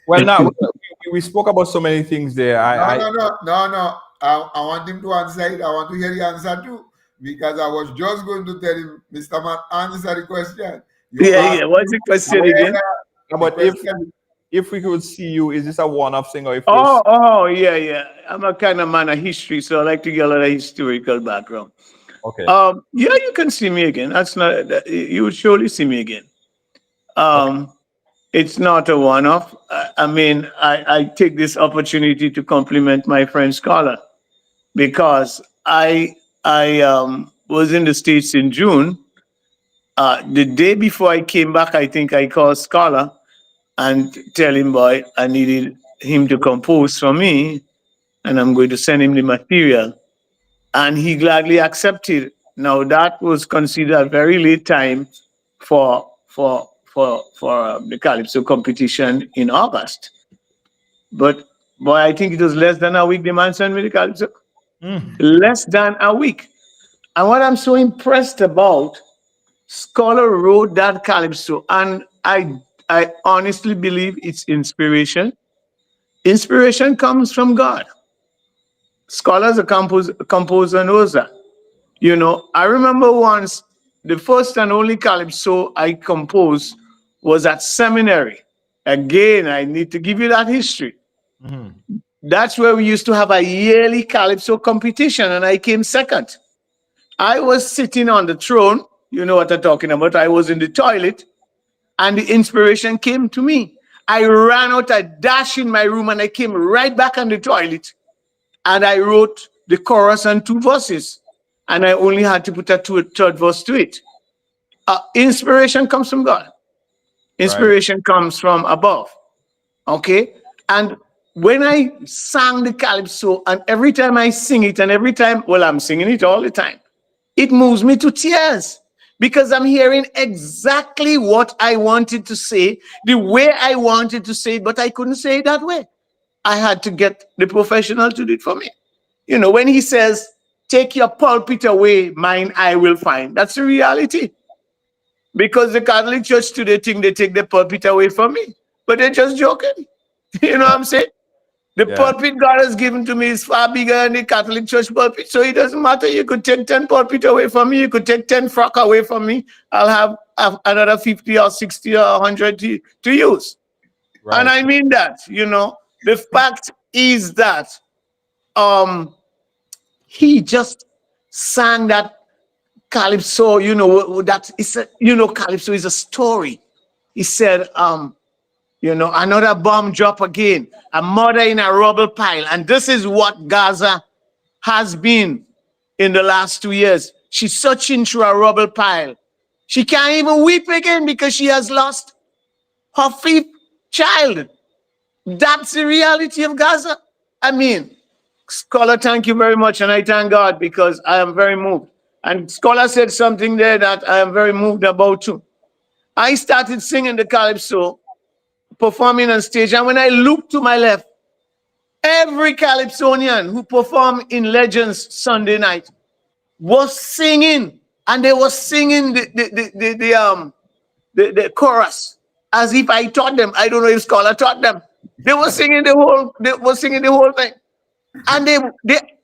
Well, now we spoke about so many things there. No. I want him to answer it. I want to hear the answer too. Because I was just going to tell him, Mr. Man, answer the question. You Yeah, asked yeah. What's the question again? whether the but question. if we could see you, is this a one-off thing, or if we'll Oh, yeah, yeah. I'm a kind of man of history, so I like to get a lot of historical background. okay, Yeah, you can see me again. You would surely see me again. okay, Um, it's not a one-off. I mean, I take this opportunity to compliment my friend Scholar because I was in the States in June. The day before I came back, I think I called Scholar and tell him, boy, I needed him to compose for me, and I'm going to send him the material. And he gladly accepted. Now that was considered a very late time for the Calypso competition in August. But boy, I think it was less than a week the man sent me the Calypso. Less than a week. And what I'm so impressed about, Scholar wrote that Calypso, and I honestly believe it's inspiration. Inspiration comes from God. Scholars, a composer knows that. You know, I remember once the first and only calypso I composed was at seminary. Again, I need to give you that history. That's where we used to have a yearly calypso competition, and I came second. I was sitting on the throne. You know what I'm talking about. I was in the toilet, and the inspiration came to me. I ran out, I dashed in my room, and I came right back on the toilet, and I wrote the chorus and two verses, and I only had to put a third verse to it. Inspiration comes from God. right, Inspiration comes from above. Okay, and when I sang the calypso, and every time I sing it, and every time, well, I'm singing it all the time, it moves me to tears because I'm hearing exactly what I wanted to say, the way I wanted to say it, but I couldn't say it that way. I had to get the professional to do it for me. You know, when he says, take your pulpit away, mine I will find. That's the reality. Because the Catholic Church today think they take the pulpit away from me, but they're just joking. You know what I'm saying? The yeah, pulpit God has given to me is far bigger than the Catholic Church pulpit. So it doesn't matter. You could take 10 pulpit away from me. You could take 10 frock away from me. I'll have another 50 or 60 or 100 to use. And right, I mean that, you know. The fact is that um, he just sang that calypso, you know, that is a, you know, calypso is a story. He said, you know, another bomb drop again, a murder in a rubble pile. And this is what Gaza has been in the last 2 years. She's searching through a rubble pile. She can't even weep again because she has lost her fifth child. That's the reality of Gaza. I mean, Scholar, thank you very much. And I thank God because I am very moved. And Scholar said something there that I am very moved about too. I started singing the calypso, performing on stage. And when I looked to my left, every calypsonian who performed in Legends Sunday night was singing. And they were singing the chorus as if I taught them. I don't know if Scholar taught them. They were singing the whole thing. And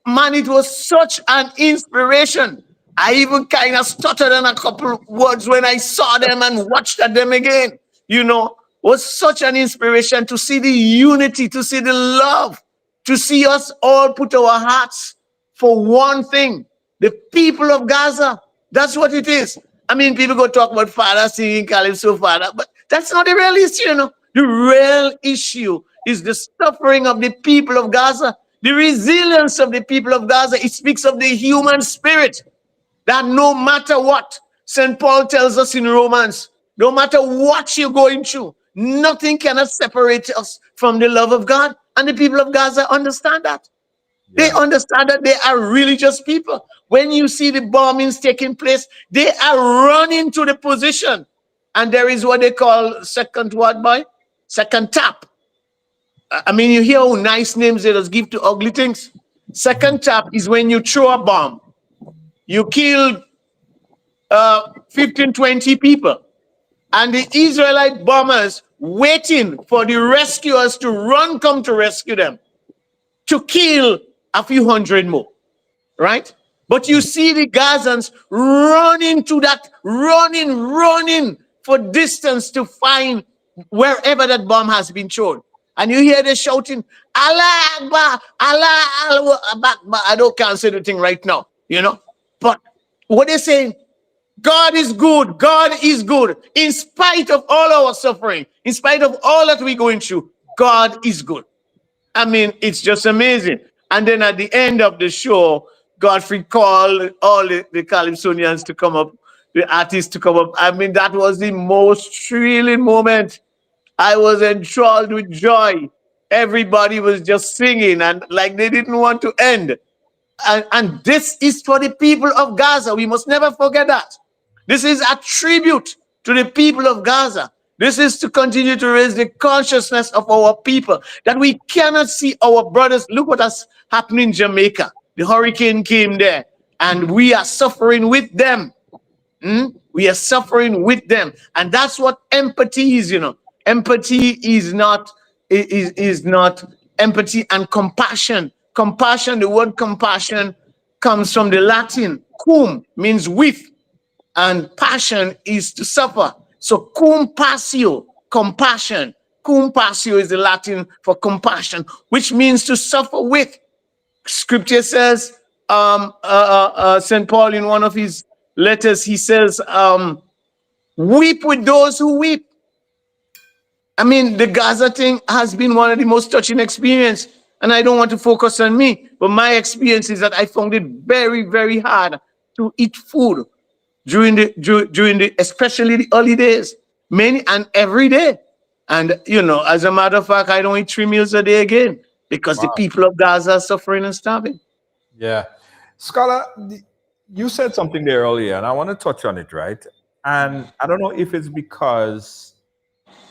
man, it was such an inspiration. I even kind of stuttered on a couple words when I saw them and watched at them again. You know, was such an inspiration to see the unity, to see the love, to see us all put our hearts for one thing, the people of Gaza. That's what it is. I mean, people go talk about Father singing Calypso Father, but that's not the real issue, you know. The real issue is the suffering of the people of Gaza, the resilience of the people of Gaza. It speaks of the human spirit that no matter what, St. Paul tells us in Romans, no matter what you're going through, Nothing cannot separate us from the love of God. And the people of Gaza understand that. They Yeah. understand that they are religious people. When you see the bombings taking place, they are running to the position. And there is what they call second what, boy? Second tap. I mean, you hear how nice names they just give to ugly things. Second tap is when you throw a bomb. You kill 15, 20 people. And the Israelite bombers waiting for the rescuers to run, come to rescue them, to kill a few hundred more, right? But you see the Gazans running to that, running for distance to find wherever that bomb has been thrown. And you hear them shouting, Allah Akbar, Allah Akbar. I don't can't say the thing right now, you know. But what they're saying, God is good. God is good. In spite of all our suffering, in spite of all that we're going through, God is good. I mean, it's just amazing. And then at the end of the show, Godfrey called all the Calypsonians to come up, the artists to come up. I mean, that was the most thrilling moment. I was enthralled with joy. Everybody was just singing and like they didn't want to end. And this is for the people of Gaza. We must never forget that. This is a tribute to the people of Gaza. This is to continue to raise the consciousness of our people that we cannot see our brothers. Look what has happened in Jamaica. The hurricane came there, and we are suffering with them. We are suffering with them, and that's what empathy is. Empathy is not empathy and compassion. Compassion. The word compassion comes from the Latin cum, means with, and passion is to suffer. So cum passio, compassion. Cum passio is the Latin for compassion, which means to suffer with. Scripture says, St. Paul in one of his letters, he says, weep with those who weep. I mean, the Gaza thing has been one of the most touching experience. And I don't want to focus on me, but my experience is that I found it very, very hard to eat food during the especially the early days, many and every day. And as a matter of fact, I don't eat 3 meals a day again because the Wow. people of Gaza are suffering and starving. Yeah. Scholar, you said something there earlier, and I want to touch on it, right? And I don't know if it's because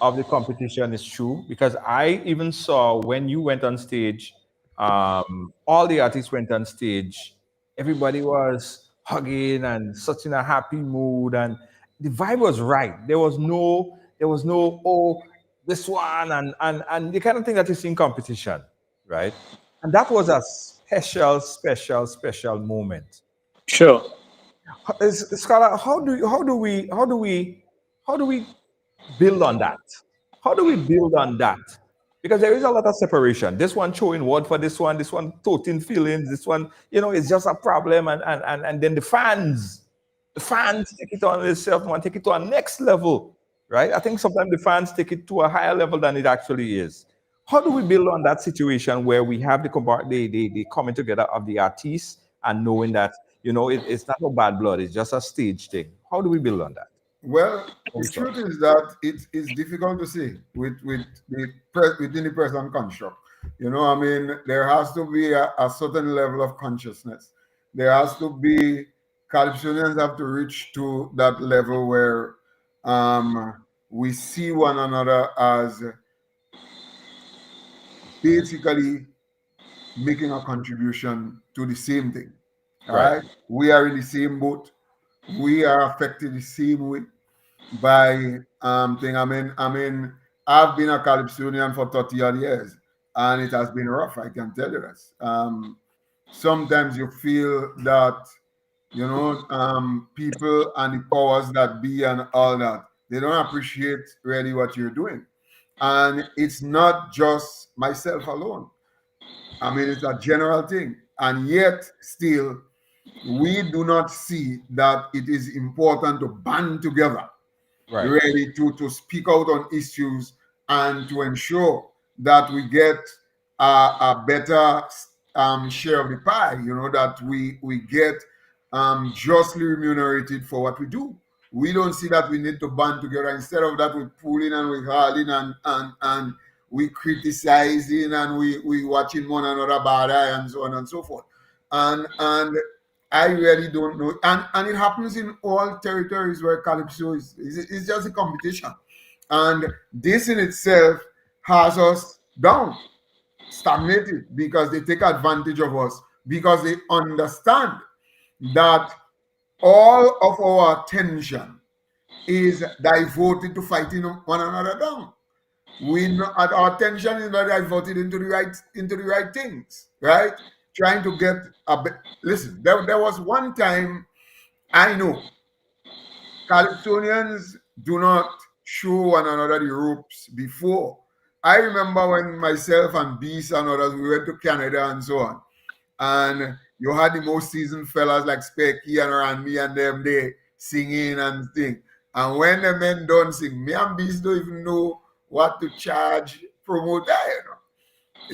of the competition is true, because I even saw when you went on stage, all the artists went on stage, everybody was hugging and such in a happy mood, and the vibe was right. There was no oh this one and the kind of thing that you see in competition, right? And that was a special moment. Sure. Scholar, how do we build on that? How do we build on that? Because there is a lot of separation. This one showing word for this one toting feelings, this one, it's just a problem. And then the fans take it on themselves and take it to a next level, right? I think sometimes the fans take it to a higher level than it actually is. How do we build on that situation where we have the coming together of the artists and knowing that, it's not a bad blood, it's just a stage thing? How do we build on that? Well, How we the start? truth is that it's difficult to see within the person construct. I mean, there has to be a certain level of consciousness. There has to be Calypsonians have to reach to that level where we see one another as basically making a contribution to the same thing. All Right. right, we are in the same boat. We are affected the same way by thing. I mean, I've been a Calypsonian for 30 odd years, and it has been rough. I can tell you this. Sometimes you feel that people and the powers that be and all that, they don't appreciate really what you're doing, and it's not just myself alone. I mean, it's a general thing, and yet still we do not see that it is important to band together Right. really to speak out on issues and to ensure that we get a better share of the pie, that we get justly remunerated for what we do. we don't see that we need to band together. Instead of that, we pulling and we hauling and we criticizing and we watching one another bad eye and so on and so forth. And I really don't know. And it happens in all territories where Calypso is. It's just a competition. And this in itself has us down, stagnated, because they take advantage of us, because they understand that all of our attention is diverted to fighting one another down. Our attention is not diverted into the right things, right? Trying to get a listen. There was one time I know Calypsonians do not show one another the ropes before. I remember when myself and Beast and others we went to Canada and so on, and you had the most seasoned fellas like Specky and Randy and them they singing and thing. And when the men don't sing, me and Beast don't even know what to charge promoter, you know.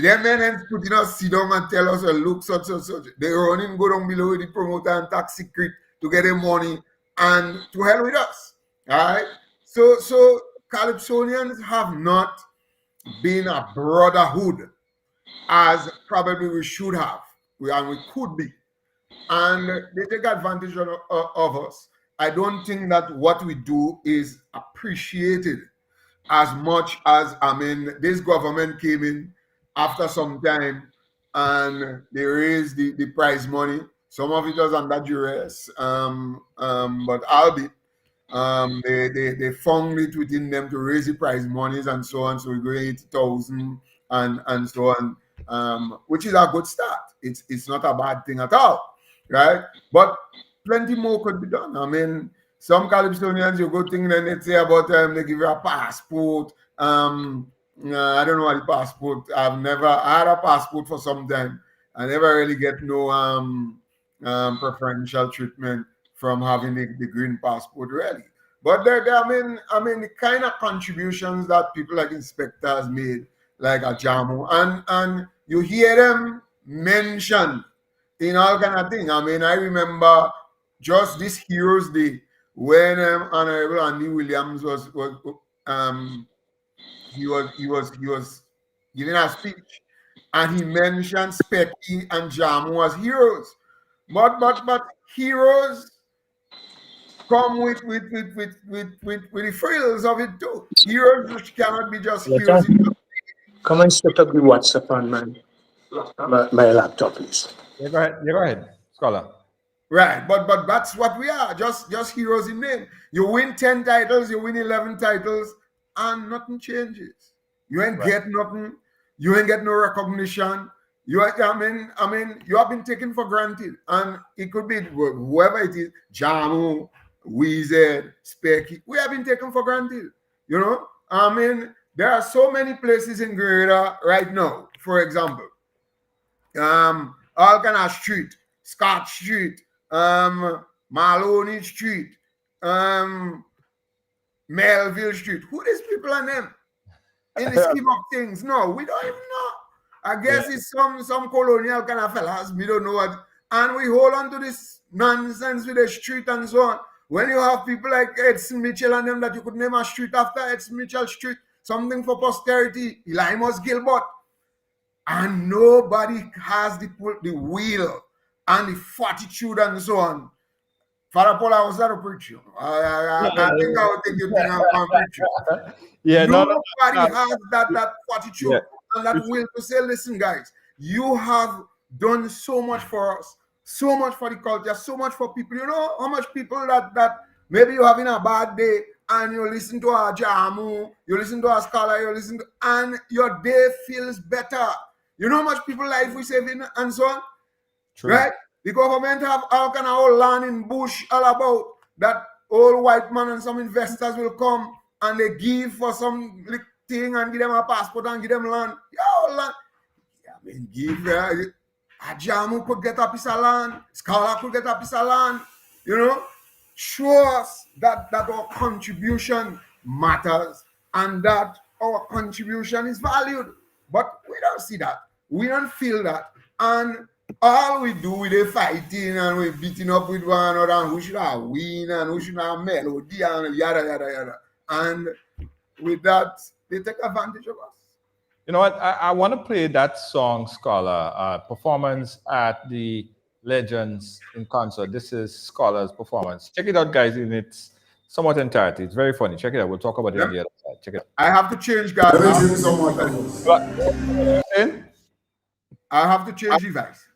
Them men ain't putting us sit down and tell us, look, such. They running go down below the promoter and tax secret to get their money and to hell with us. All right. So Calypsonians have not been a brotherhood as probably we should have. And we could be. And they take advantage of us. I don't think that what we do is appreciated as much as, I mean, this government came in after some time and they raised the prize money. Some of it was under duress, but albeit they found it within them to raise the prize monies and so on. So we're going 80,000 and so on, which is a good start. It's not a bad thing at all, right? But plenty more could be done. I mean, some Calypsonians, you go think then they say about they give you a passport. I don't know what the passport. I had a passport for some time. I never really get no preferential treatment from having the green passport really. But I mean the kind of contributions that people like inspectors made, like a Jamu, and you hear them mentioned in all kind of thing. I mean, I remember just this Heroes Day when Honorable Andy Williams was he was giving a speech and he mentioned Specky and Jamu as heroes. But heroes come with the frills of it too. Heroes which cannot be just heroes. Come and set up the WhatsApp on my laptop, please. Yeah, go ahead. Yeah, go ahead, Scholar. Right, but that's what we are. Just heroes in name. You win 10 titles, you win 11 titles, and nothing changes. You ain't get nothing. You ain't get no recognition. I mean, you have been taken for granted, and it could be whoever it is, Jamu, Wizard, Specky. We have been taken for granted. You know, I mean, there are so many places in Grenada right now. For example, all kind of street, Scott Street, Maloney Street, Melville Street. Who these people are them? In the scheme of things, no, we don't even know. I guess it's some colonial kind of fellas. We don't know what, and we hold on to this nonsense with the street and so on. When you have people like Edson Mitchell and them that you could name a street after Edson Mitchell Street, something for posterity, Elimus Gilbert, and nobody has the will and the fortitude and so on. Father Paul, I was not a preacher. I think I would take you to a preacher. Yeah, Nobody has that fortitude and that will to say, listen, guys, you have done so much for us, so much for the culture, so much for people. You know how much people that maybe you're having a bad day and you listen to a Jamu, you listen to a scholar, you listen to, and your day feels better. You know how much people life we saving and so on? True. Right? The government have all kind of old land in bush all about that old white man and some investors will come and they give for some thing and give them a passport and give them land. Yo, land. I mean, give a Jamu could get a piece of land, scholar could get a piece of land, you know. Show us that our contribution matters and that our contribution is valued. But we don't see that. We don't feel that. And all we do with the fighting and we beating up with one another and who should have win and who should have melody and yada yada yada. And with that, they take advantage of us. You know what? I want to play that song, Scholar, performance at the Legends in concert. This is Scholar's performance. Check it out, guys, in its somewhat entirety. It's very funny. Check it out. We'll talk about it on the other side. Check it out. I have to change guys. Let me drink some water. I have to change device.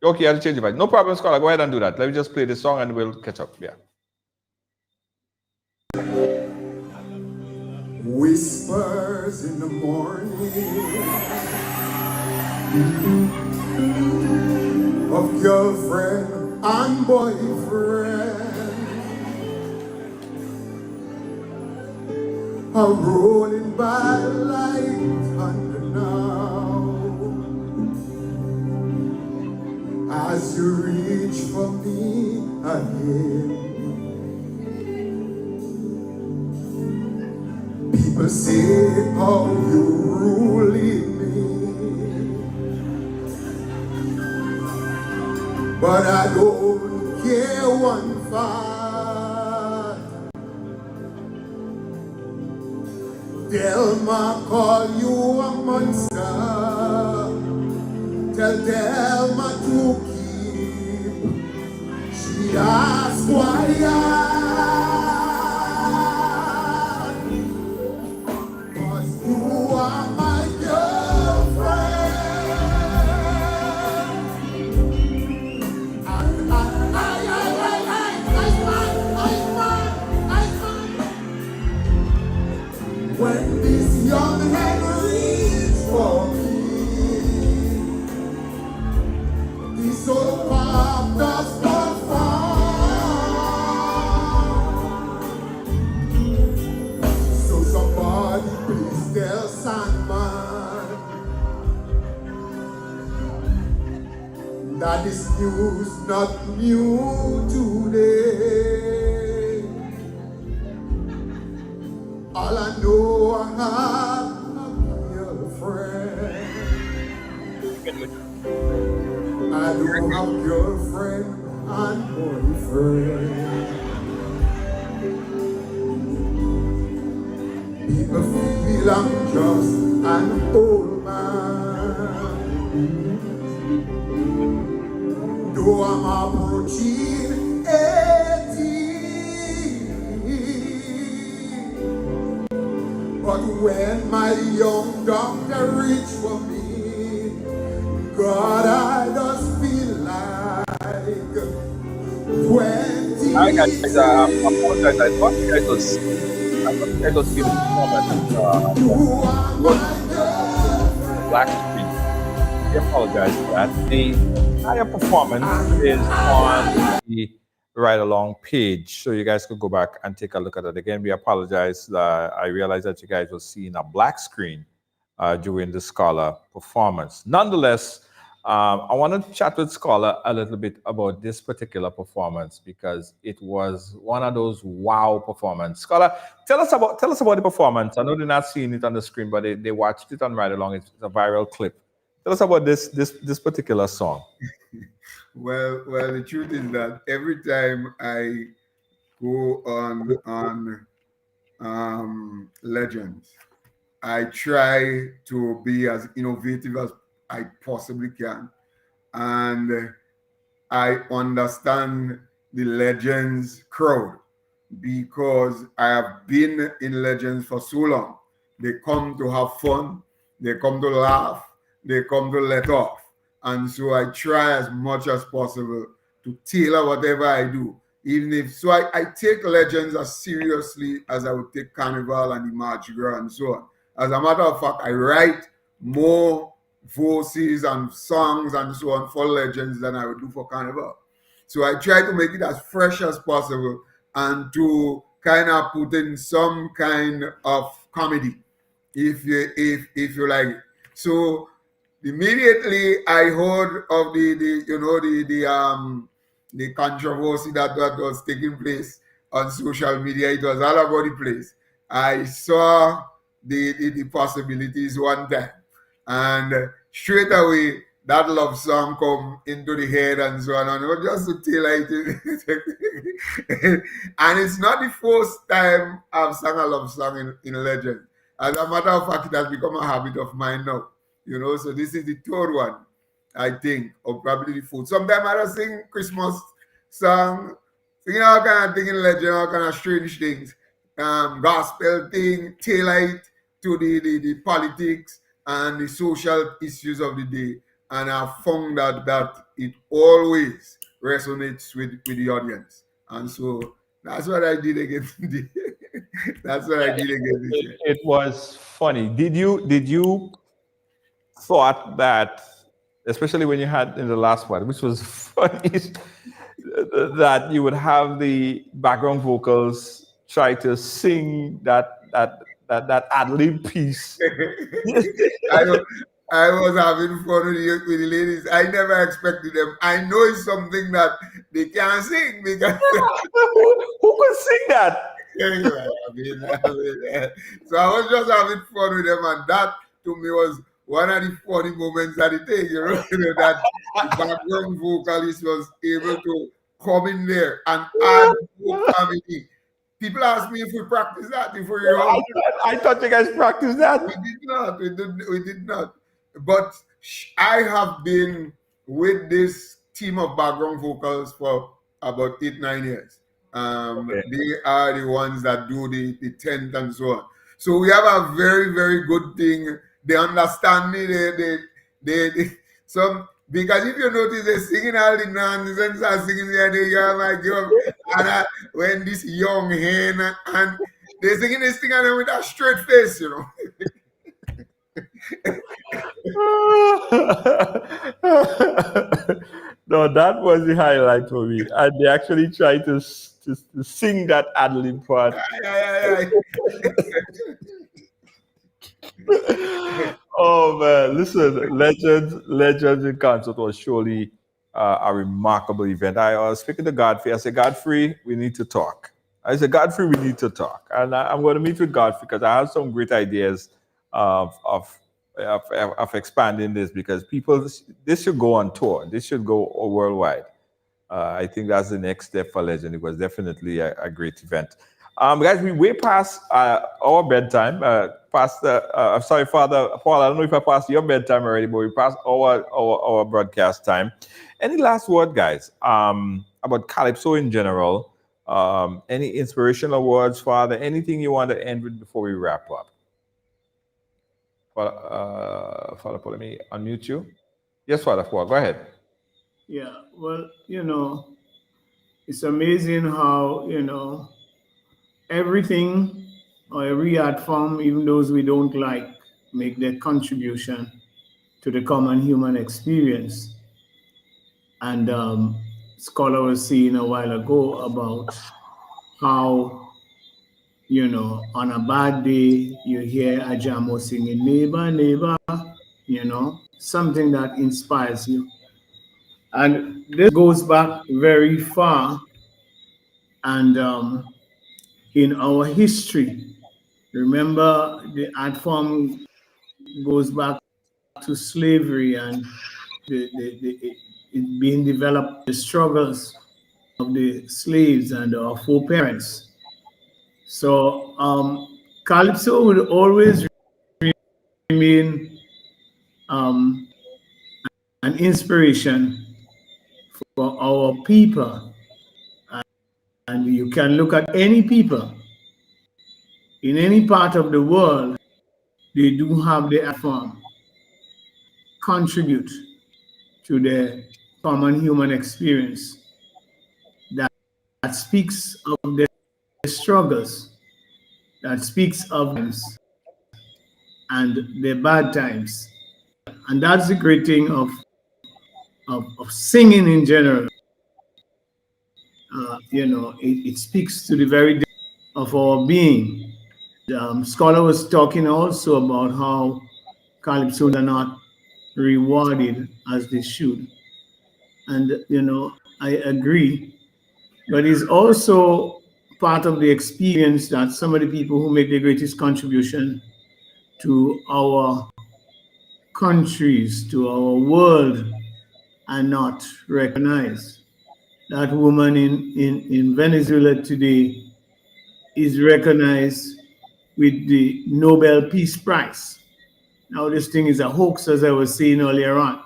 Okay, I have to change device. No problem, Scholar. Go ahead and do that. Let me just play this song and we'll catch up. Yeah. Whispers in the morning of girlfriend and boyfriend are rolling by like thunder now. As you reach for me again, people say how you ruling me, but I don't care one fight. Delma call you a monster. Tell Delma to keep. She asked why you are my girlfriend. When this young man reaches for me, this old pop does not fall. So somebody please tell Sandman that this news not new today. All I know, I have a girlfriend. I don't have girlfriend and boyfriend. People feel I'm just an old man, though I'm approaching 80. But when my young doctor reached for me, God, I just feel like 20. Hi guys, I apologize. I thought you guys was see the performance. You are my girl. Black screen. I apologize for that. The entire performance is on the Ride Along page, so you guys could go back and take a look at it again. We apologize. I realize that you guys were seeing a black screen during the Scholar performance. Nonetheless, I want to chat with Scholar a little bit about this particular performance because it was one of those wow performances. Scholar, tell us about the performance. I know they're not seeing it on the screen, but they watched it on Ride Along. It's a viral clip. Tell us about this particular song. Well, the truth is that every time I go on Legends, I try to be as innovative as I possibly can, and I understand the Legends crowd because I have been in Legends for so long. They come to have fun, they come to laugh, they come to let off. And so I try as much as possible to tailor whatever I do. Even if so, I take Legends as seriously as I would take Carnival and the Mardi Gras and so on. As a matter of fact, I write more voices and songs and so on for Legends than I would do for Carnival. So I try to make it as fresh as possible and to kind of put in some kind of comedy, if you like it. So immediately I heard of the controversy that was taking place on social media. It was all over the place. I saw the possibilities one time, and straight away that love song come into the head and so on, and it was just to tell it. And it's not the first time I've sung a love song in Legend. As a matter of fact, it has become a habit of mine now. So this is the third one, I think, or probably the fourth. Sometimes I just sing Christmas song, singing all kind of thing in Legend, all kind of strange things. Gospel thing, taillight to the politics and the social issues of the day. And I found that it always resonates with the audience. And so that's what I did again. That's what I did again this year. It was funny. Did you thought that, especially when you had in the last one, which was funny, that you would have the background vocals try to sing that ad lib piece? I, wa- I was having fun with the ladies. I never expected them. I know it's something that they can't sing because Who could sing that? anyway, so I was just having fun with them, and that to me was one of the funny moments that it takes, that the background vocalist was able to come in there and add more family. People ask me if we practice that, if we rehearse. I thought you guys practiced that. We did not. We did not. But I have been with this team of background vocals for about 8, 9 years. Okay. They are the ones that do the tent and so on. So we have a very, very good thing. They understand me. They some because if you notice they're singing all the nonsense are singing there, they are like when this young hen and they're singing this thing and then with a straight face. No, that was the highlight for me. And they actually tried to sing that ad lib part. Yeah. Oh man, listen, Legends in Concert was surely a remarkable event. I was speaking to Godfrey. I said, Godfrey, we need to talk. I said, Godfrey, we need to talk. And I'm going to meet with Godfrey because I have some great ideas of expanding this, because this should go on tour. This should go worldwide. I think that's the next step for Legend. It was definitely a great event. Guys, we way past our bedtime. I'm sorry, Father Paul. I don't know if I passed your bedtime already, but we passed our broadcast time. Any last word, guys, about Calypso in general? Any inspirational words, Father? Anything you want to end with before we wrap up? Father Paul, let me unmute you. Yes, Father Paul, go ahead. Yeah, well, it's amazing how, everything or every art form, even those we don't like, make their contribution to the common human experience. And Scholar was saying a while ago about how, on a bad day, you hear a jamo singing, neighbor, neighbor, something that inspires you. And this goes back very far. And in our history, remember the art form goes back to slavery and it being developed, the struggles of the slaves and our foreparents. So Calypso will always remain an inspiration for our people. And you can look at any people in any part of the world, they do have the art form contribute to the common human experience that speaks of the struggles, that speaks of them and the bad times. And that's the great thing of singing in general. It speaks to the very depth of our being. Scholar was talking also about how calypso are not rewarded as they should. And, I agree. But it's also part of the experience that some of the people who make the greatest contribution to our countries, to our world, are not recognized. That woman in Venezuela today is recognized with the Nobel Peace Prize. Now, this thing is a hoax, as I was saying earlier on.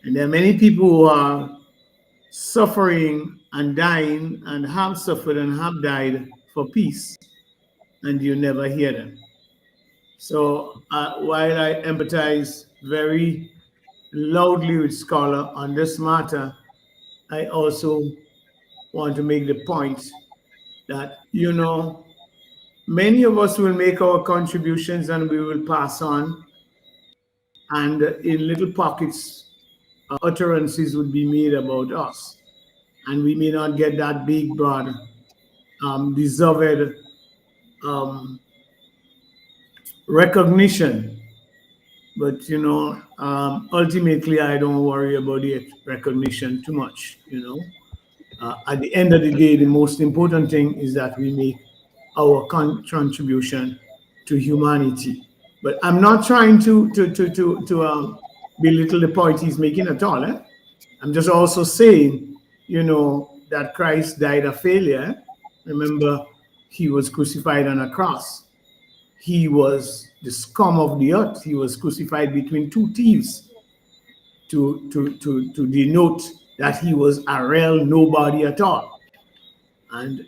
And there are many people who are suffering and dying and have suffered and have died for peace, and you never hear them. So, while I empathize very loudly with Scholar on this matter, I also want to make the point that, many of us will make our contributions and we will pass on, and in little pockets, utterances would be made about us. And we may not get that big, broad, deserved um, recognition. But, ultimately, I don't worry about the recognition too much. At the end of the day, the most important thing is that we make our contribution to humanity. But I'm not trying to belittle the point he's making at all. Eh? I'm just also saying, that Christ died a failure. Remember, he was crucified on a cross. He was the scum of the earth. He was crucified between two thieves to denote that he was a real nobody at all. And,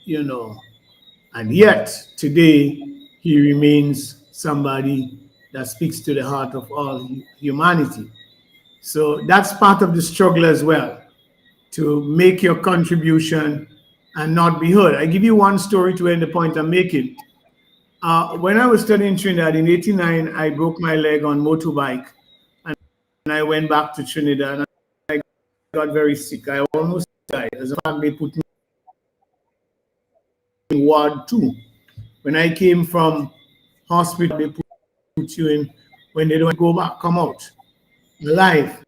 and yet today he remains somebody that speaks to the heart of all humanity. So that's part of the struggle as well, to make your contribution and not be heard. I give you one story to end the point I'm making. When I was studying Trinidad in '89, I broke my leg on motorbike, and I went back to Trinidad and I got very sick. I almost died. As a fact, they put me in Ward 2. When I came from hospital, they put you in. When they don't go back, come out alive.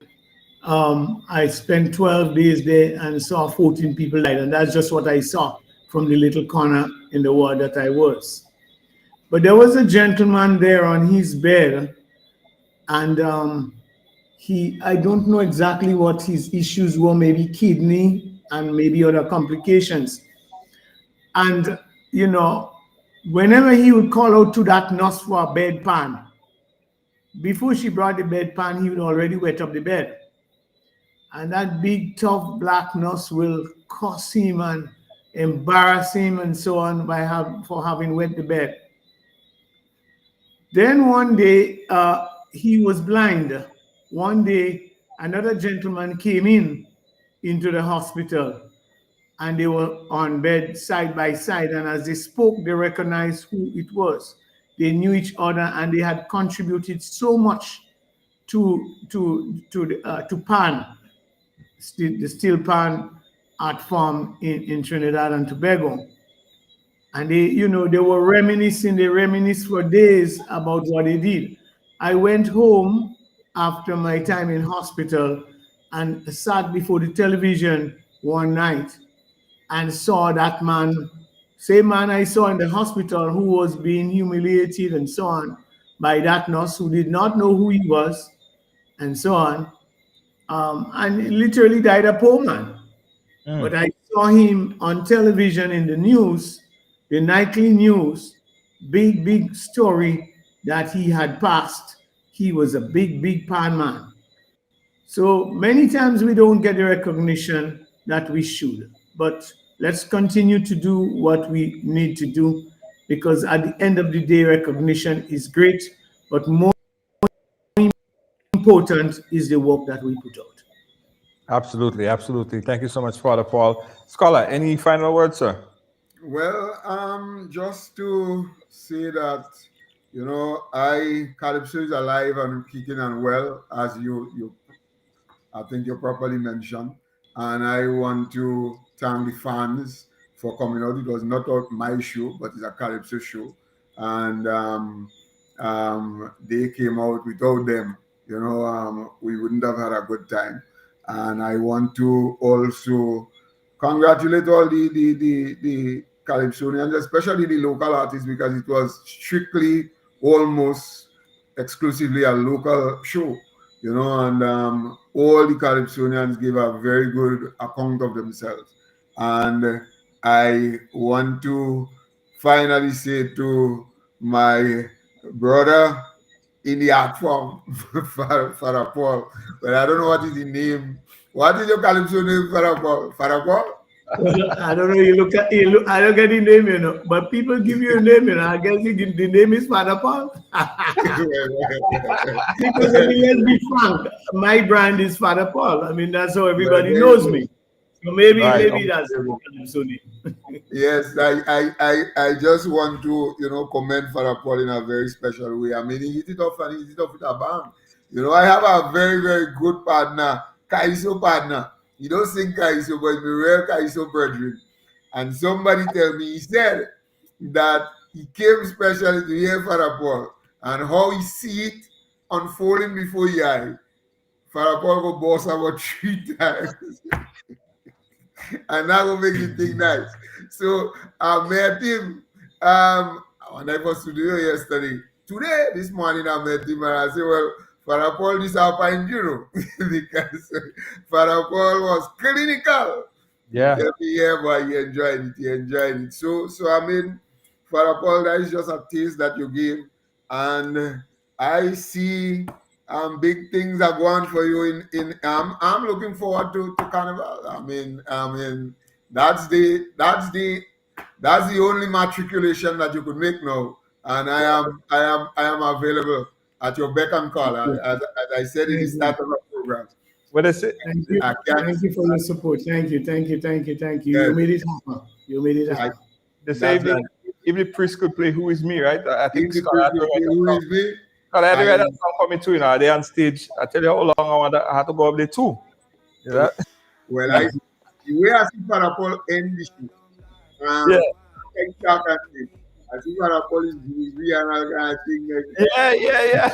I spent 12 days there and saw 14 people died, and that's just what I saw from the little corner in the ward that I was. But there was a gentleman there on his bed, and I don't know exactly what his issues were, maybe kidney and maybe other complications. And, whenever he would call out to that nurse for a bedpan, before she brought the bedpan, he would already wet up the bed. And that big, tough black nurse will curse him and embarrass him and so on for having wet the bed. Then one day, he was blind. One day, another gentleman came into the hospital, and they were on bed side by side. And as they spoke, they recognized who it was. They knew each other, and they had contributed so much to PAN, the steel pan art form in Trinidad and Tobago. And they were reminiscing, they reminisced for days about what they did. I went home after my time in hospital and sat before the television one night and saw that man, same man I saw in the hospital, who was being humiliated and so on by that nurse who did not know who he was and so on. And he literally died a poor man. But I saw him on television in the news, the nightly news, big story that he had passed. He was a big pan man. So many times we don't get the recognition that we should. But let's continue to do what we need to do, because at the end of the day, recognition is great, but more important is the work that we put out. Absolutely, absolutely. Thank you so much, Father Paul. Scholar, any final words, sir? Well, just to say that, Calypso is alive and kicking and well, as I think you properly mentioned. And I want to thank the fans for coming out. It was not my show, but it's a Calypso show. And they came out. Without them, we wouldn't have had a good time. And I want to also congratulate all the Calypsonians, especially the local artists, because it was strictly almost exclusively a local show, and all the Calypsonians give a very good account of themselves. And I want to finally say to my brother in the art form, Father Paul, but I don't know what is the name. What is your Calypso name, Father Paul? Father Paul? Well, I don't know. I don't get the name, but people give you a name, I guess the name is Father Paul. Because let's be frank, my brand is Father Paul. I mean, that's how everybody knows me. So maybe that's the name. Yes, I just want to commend Father Paul in a very special way. I mean, he hit it off and he hit it off with a bang. I have a very very good partner, Kaiso partner. He don't sing Kaiso, but he's my real Kaiso brethren. And somebody tell me, he said that he came specially to hear Father Paul and how he see it unfolding before your eye. Father Paul go boss about 3 times. And that will make you think nice. So I met him when I was studio yesterday. Today, this morning, I met him and I said, well, Father Paul disappointed you, because Father Paul was clinical. Yeah. But he enjoyed it. He enjoyed it. So I mean, Father Paul, that is just a taste that you give. And I see big things are going for you I'm looking forward to Carnival. I mean that's the only matriculation that you could make now, and I am available at your beck and call, as I said in the start of the program. What is it? Thank you. Thank you for your support. Thank you. Yes. You made it happen. You made it happen. They say if the priest could play Who Is Me, right? I think Scott Who Is Me? I had to write that song for me too, They on stage. I tell you how long I had to go up there too. Yeah. Well, the way I see Father Paul end the show, I see Father Paul is busy and all kind of thing. Yeah.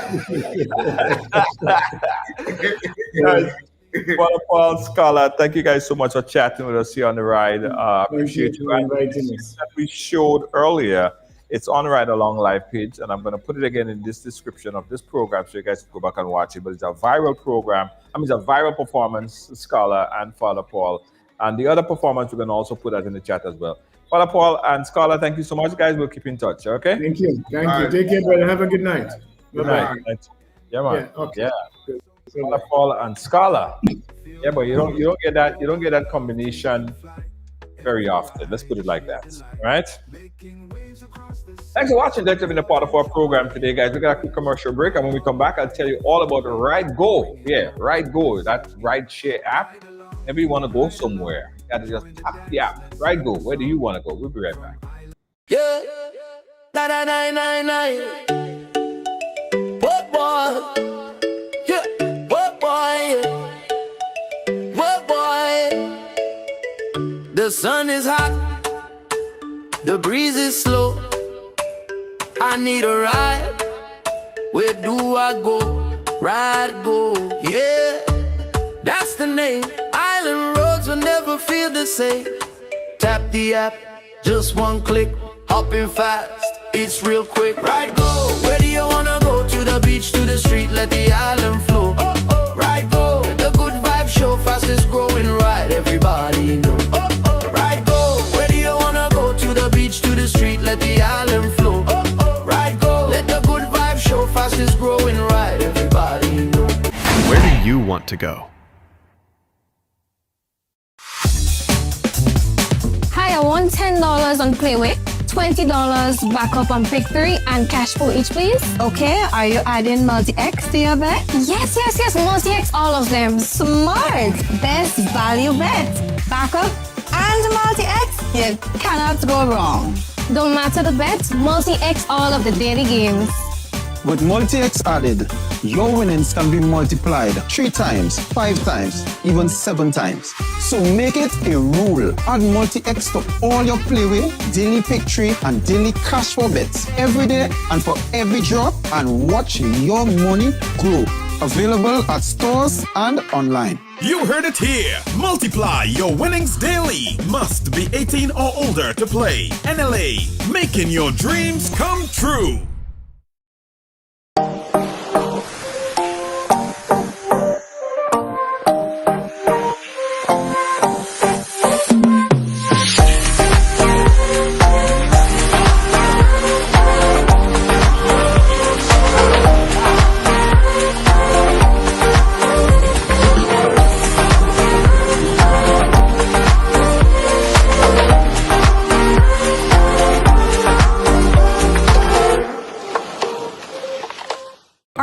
Father Paul, Scholar, thank you guys so much for chatting with us here on the ride. Appreciate you inviting us. That we showed earlier. It's on Ridealong live page, and I'm going to put it again in this description of this program so you guys can go back and watch it. But it's a viral program. It's a viral performance, Scholar and Father Paul. And the other performance, we're going to also put that in the chat as well. Father Paul and Scholar, thank you so much, guys. We'll keep in touch, okay? Thank you. Take care, brother. Have a good night. Good night. Yeah, man. Yeah, okay. Yeah. Father Paul and Scholar. Yeah, but you don't get that combination very often. Let's put it like that. All right? Thanks for watching. That's been a part of our program today, guys. We got a quick commercial break, and when we come back, I'll tell you all about Ride Go. Yeah, Ride Go, that ride share app. Maybe you want to go somewhere, you got to just tap the app. Ride Go. Where do you want to go? We'll be right back. Yeah, da da da da da. What boy? Yeah, what boy? What boy? The sun is hot, the breeze is slow. I need a ride. Where do I go? Ride Go. Yeah, that's the name. Island roads will never feel the same. Tap the app, just one click. Hopping fast, it's real quick. Ride Go. Where do you wanna go? To the beach, to the street, let the island flow. Ride Go. The good vibe show, fastest growing ride. Everybody know. Ride Go. Where do you wanna go? To the beach, to the street, let the island flow. Ride Go. Let the good vibe show, fastest growing ride. Everybody know. Where do you want to go? Hi, I want $10 on Playway, $20 backup on Pick 3, and cash for each, please. Okay, are you adding multi-X to your bet? Yes, multi-X, all of them. Smart! Best value bet. Backup and multi-X, you cannot go wrong. Don't matter the bet, multi-X all of the daily games. With multi-X added, your winnings can be multiplied 3 times, 5 times, even 7 times. So make it a rule. Add multi-X to all your Playway, daily pick 3, and daily cash for bets every day and for every drop, and watch your money grow. Available at stores and online. You heard it here. Multiply your winnings daily. Must be 18 or older to play. NLA, making your dreams come true.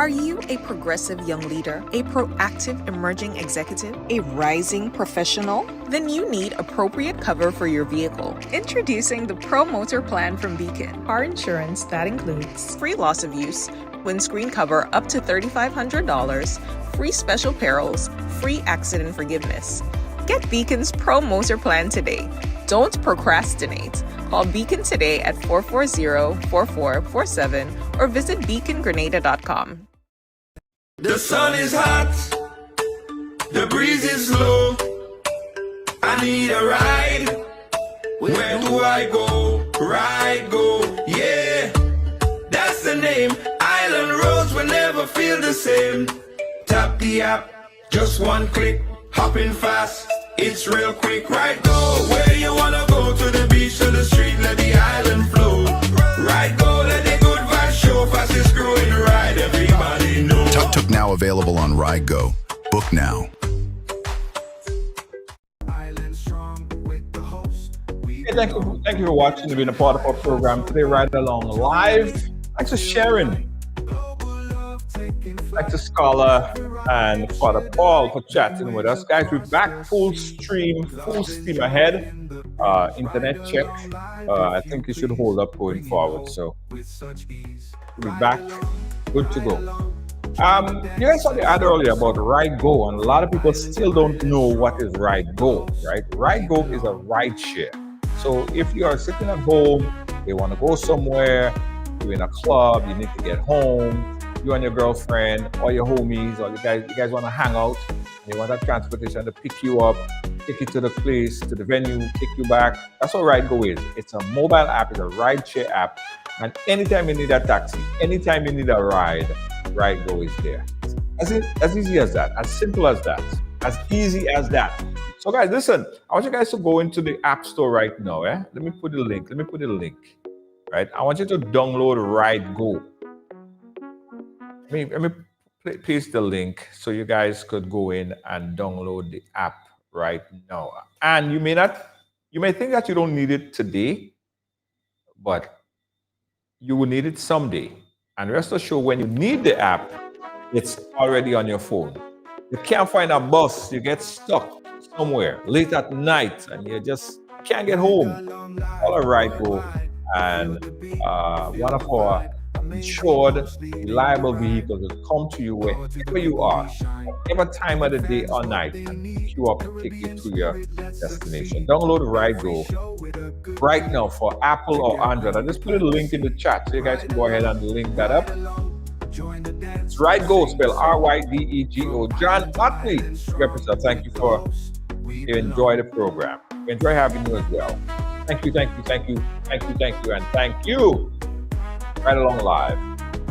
Are you a progressive young leader, a proactive emerging executive, a rising professional? Then you need appropriate cover for your vehicle. Introducing the Pro Motor Plan from Beacon. Car insurance that includes free loss of use, windscreen cover up to $3,500, free special perils, free accident forgiveness. Get Beacon's Pro Motor Plan today. Don't procrastinate. Call Beacon today at 440-4447 or visit beacongrenada.com. The sun is hot, the breeze is low. I need a ride. Where do I go? Ride, go, yeah. That's the name. Island roads will never feel the same. Tap the app, just one click, hopping fast. It's real quick, right? Go where you wanna go, to the beach, to the street, let the island flow. Right, go, let the good vibes show. Fastest growing ride, everybody know. Tuk-tuk now available on Ride Go. Book now. Hey, thank you for watching and being a part of our program today, Ridealong Live. Thanks for sharing. Thanks to Scholar and Father Paul for chatting with us. Guys, we're back full stream, full steam ahead. Internet check. I think it should hold up going forward. So we'll be back, good to go. You guys saw the ad earlier about Ride Go, and a lot of people still don't know what is Ride Go, right? Ride Go is a ride share. So if you are sitting at home, you want to go somewhere, you're in a club, you need to get home, you and your girlfriend or your homies or you guys want to hang out, and you want that transportation to pick you up, take you to the place, to the venue, take you back. That's what Ride Go is. It's a mobile app, it's a ride share app. And anytime you need a taxi, anytime you need a ride, Ride Go is there. As easy as that, as simple as that, as easy as that. So guys, listen, I want you guys to go into the App Store right now. Let me put the link. Right? I want you to download Ride Go. Let me paste the link so you guys could go in and download the app right now. And you may think that you don't need it today, but you will need it someday. And rest assured, when you need the app, it's already on your phone. You can't find a bus, you get stuck somewhere late at night and you just can't get home. Call a Ride Go, and one of our insured, reliable vehicles will come to you wherever you are, whatever time of the day or night, and pick you up and take you to your destination. Download Ride Go right now for Apple or Android. I just put a link in the chat so you guys can go ahead and link that up. It's Ride Go, spelled R-Y-D-E-G-O. John Otley, representative, thank you for enjoy the program. We enjoy having you as well. Thank you, and thank you. Ridealong Live.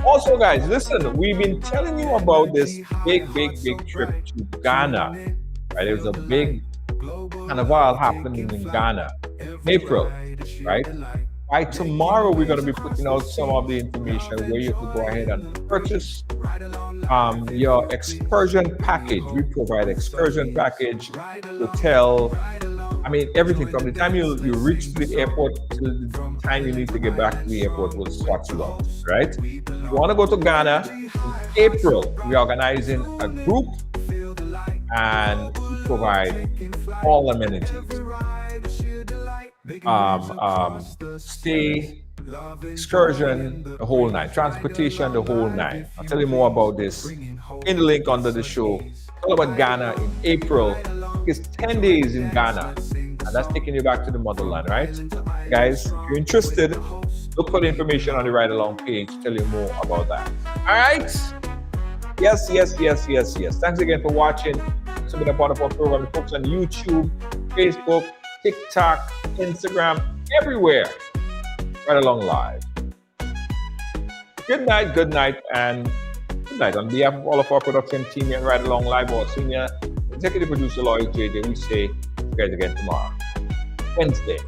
Also, guys, listen, we've been telling you about this big trip to Ghana. Right? There's a big carnival happening in Ghana in April, right? By tomorrow, we're going to be putting out some of the information where you can go ahead and purchase your excursion package. We provide excursion package, hotel, everything from the time you reach the airport to the time you need to get back to the airport will sort you out, right? If you want to go to Ghana in April, we're organizing a group and we provide all amenities. Stay, excursion, the whole nine, transportation, the whole nine. I'll tell you more about this in the link under the show. All about Ghana in April. It's 10 days in Ghana, and that's taking you back to the motherland, right? Guys, if you're interested, look for the information on the Ridealong page to tell you more about that. All right? Yes. Thanks again for watching. Thanks for being a part of our program. Folks on YouTube, Facebook, TikTok, Instagram, everywhere. Ridealong Live. Good night, and good night. On behalf of all of our production team here at Ridealong Live, our senior executive producer, Lloyd JJ, we say see you guys again tomorrow, Wednesday.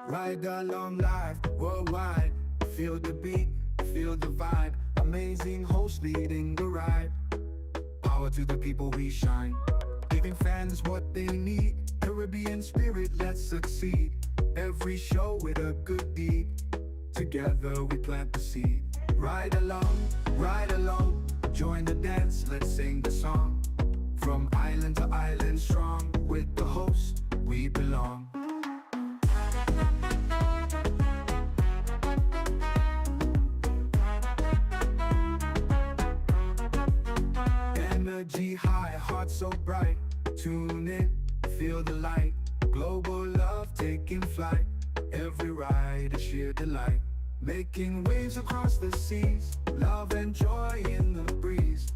Ride along live, worldwide. Feel the beat, feel the vibe. Amazing host leading the ride. Power to the people, we shine. Giving fans what they need. Caribbean spirit, let's succeed. Every show with a good deed. Together we plant the seed. Ride along, join the dance, let's sing the song. From island to island strong, with the host, we belong. Energy high, heart so bright. Tune in, feel the light. Global love taking flight. Every ride a sheer delight. Making waves across the seas. Love and joy in the breeze.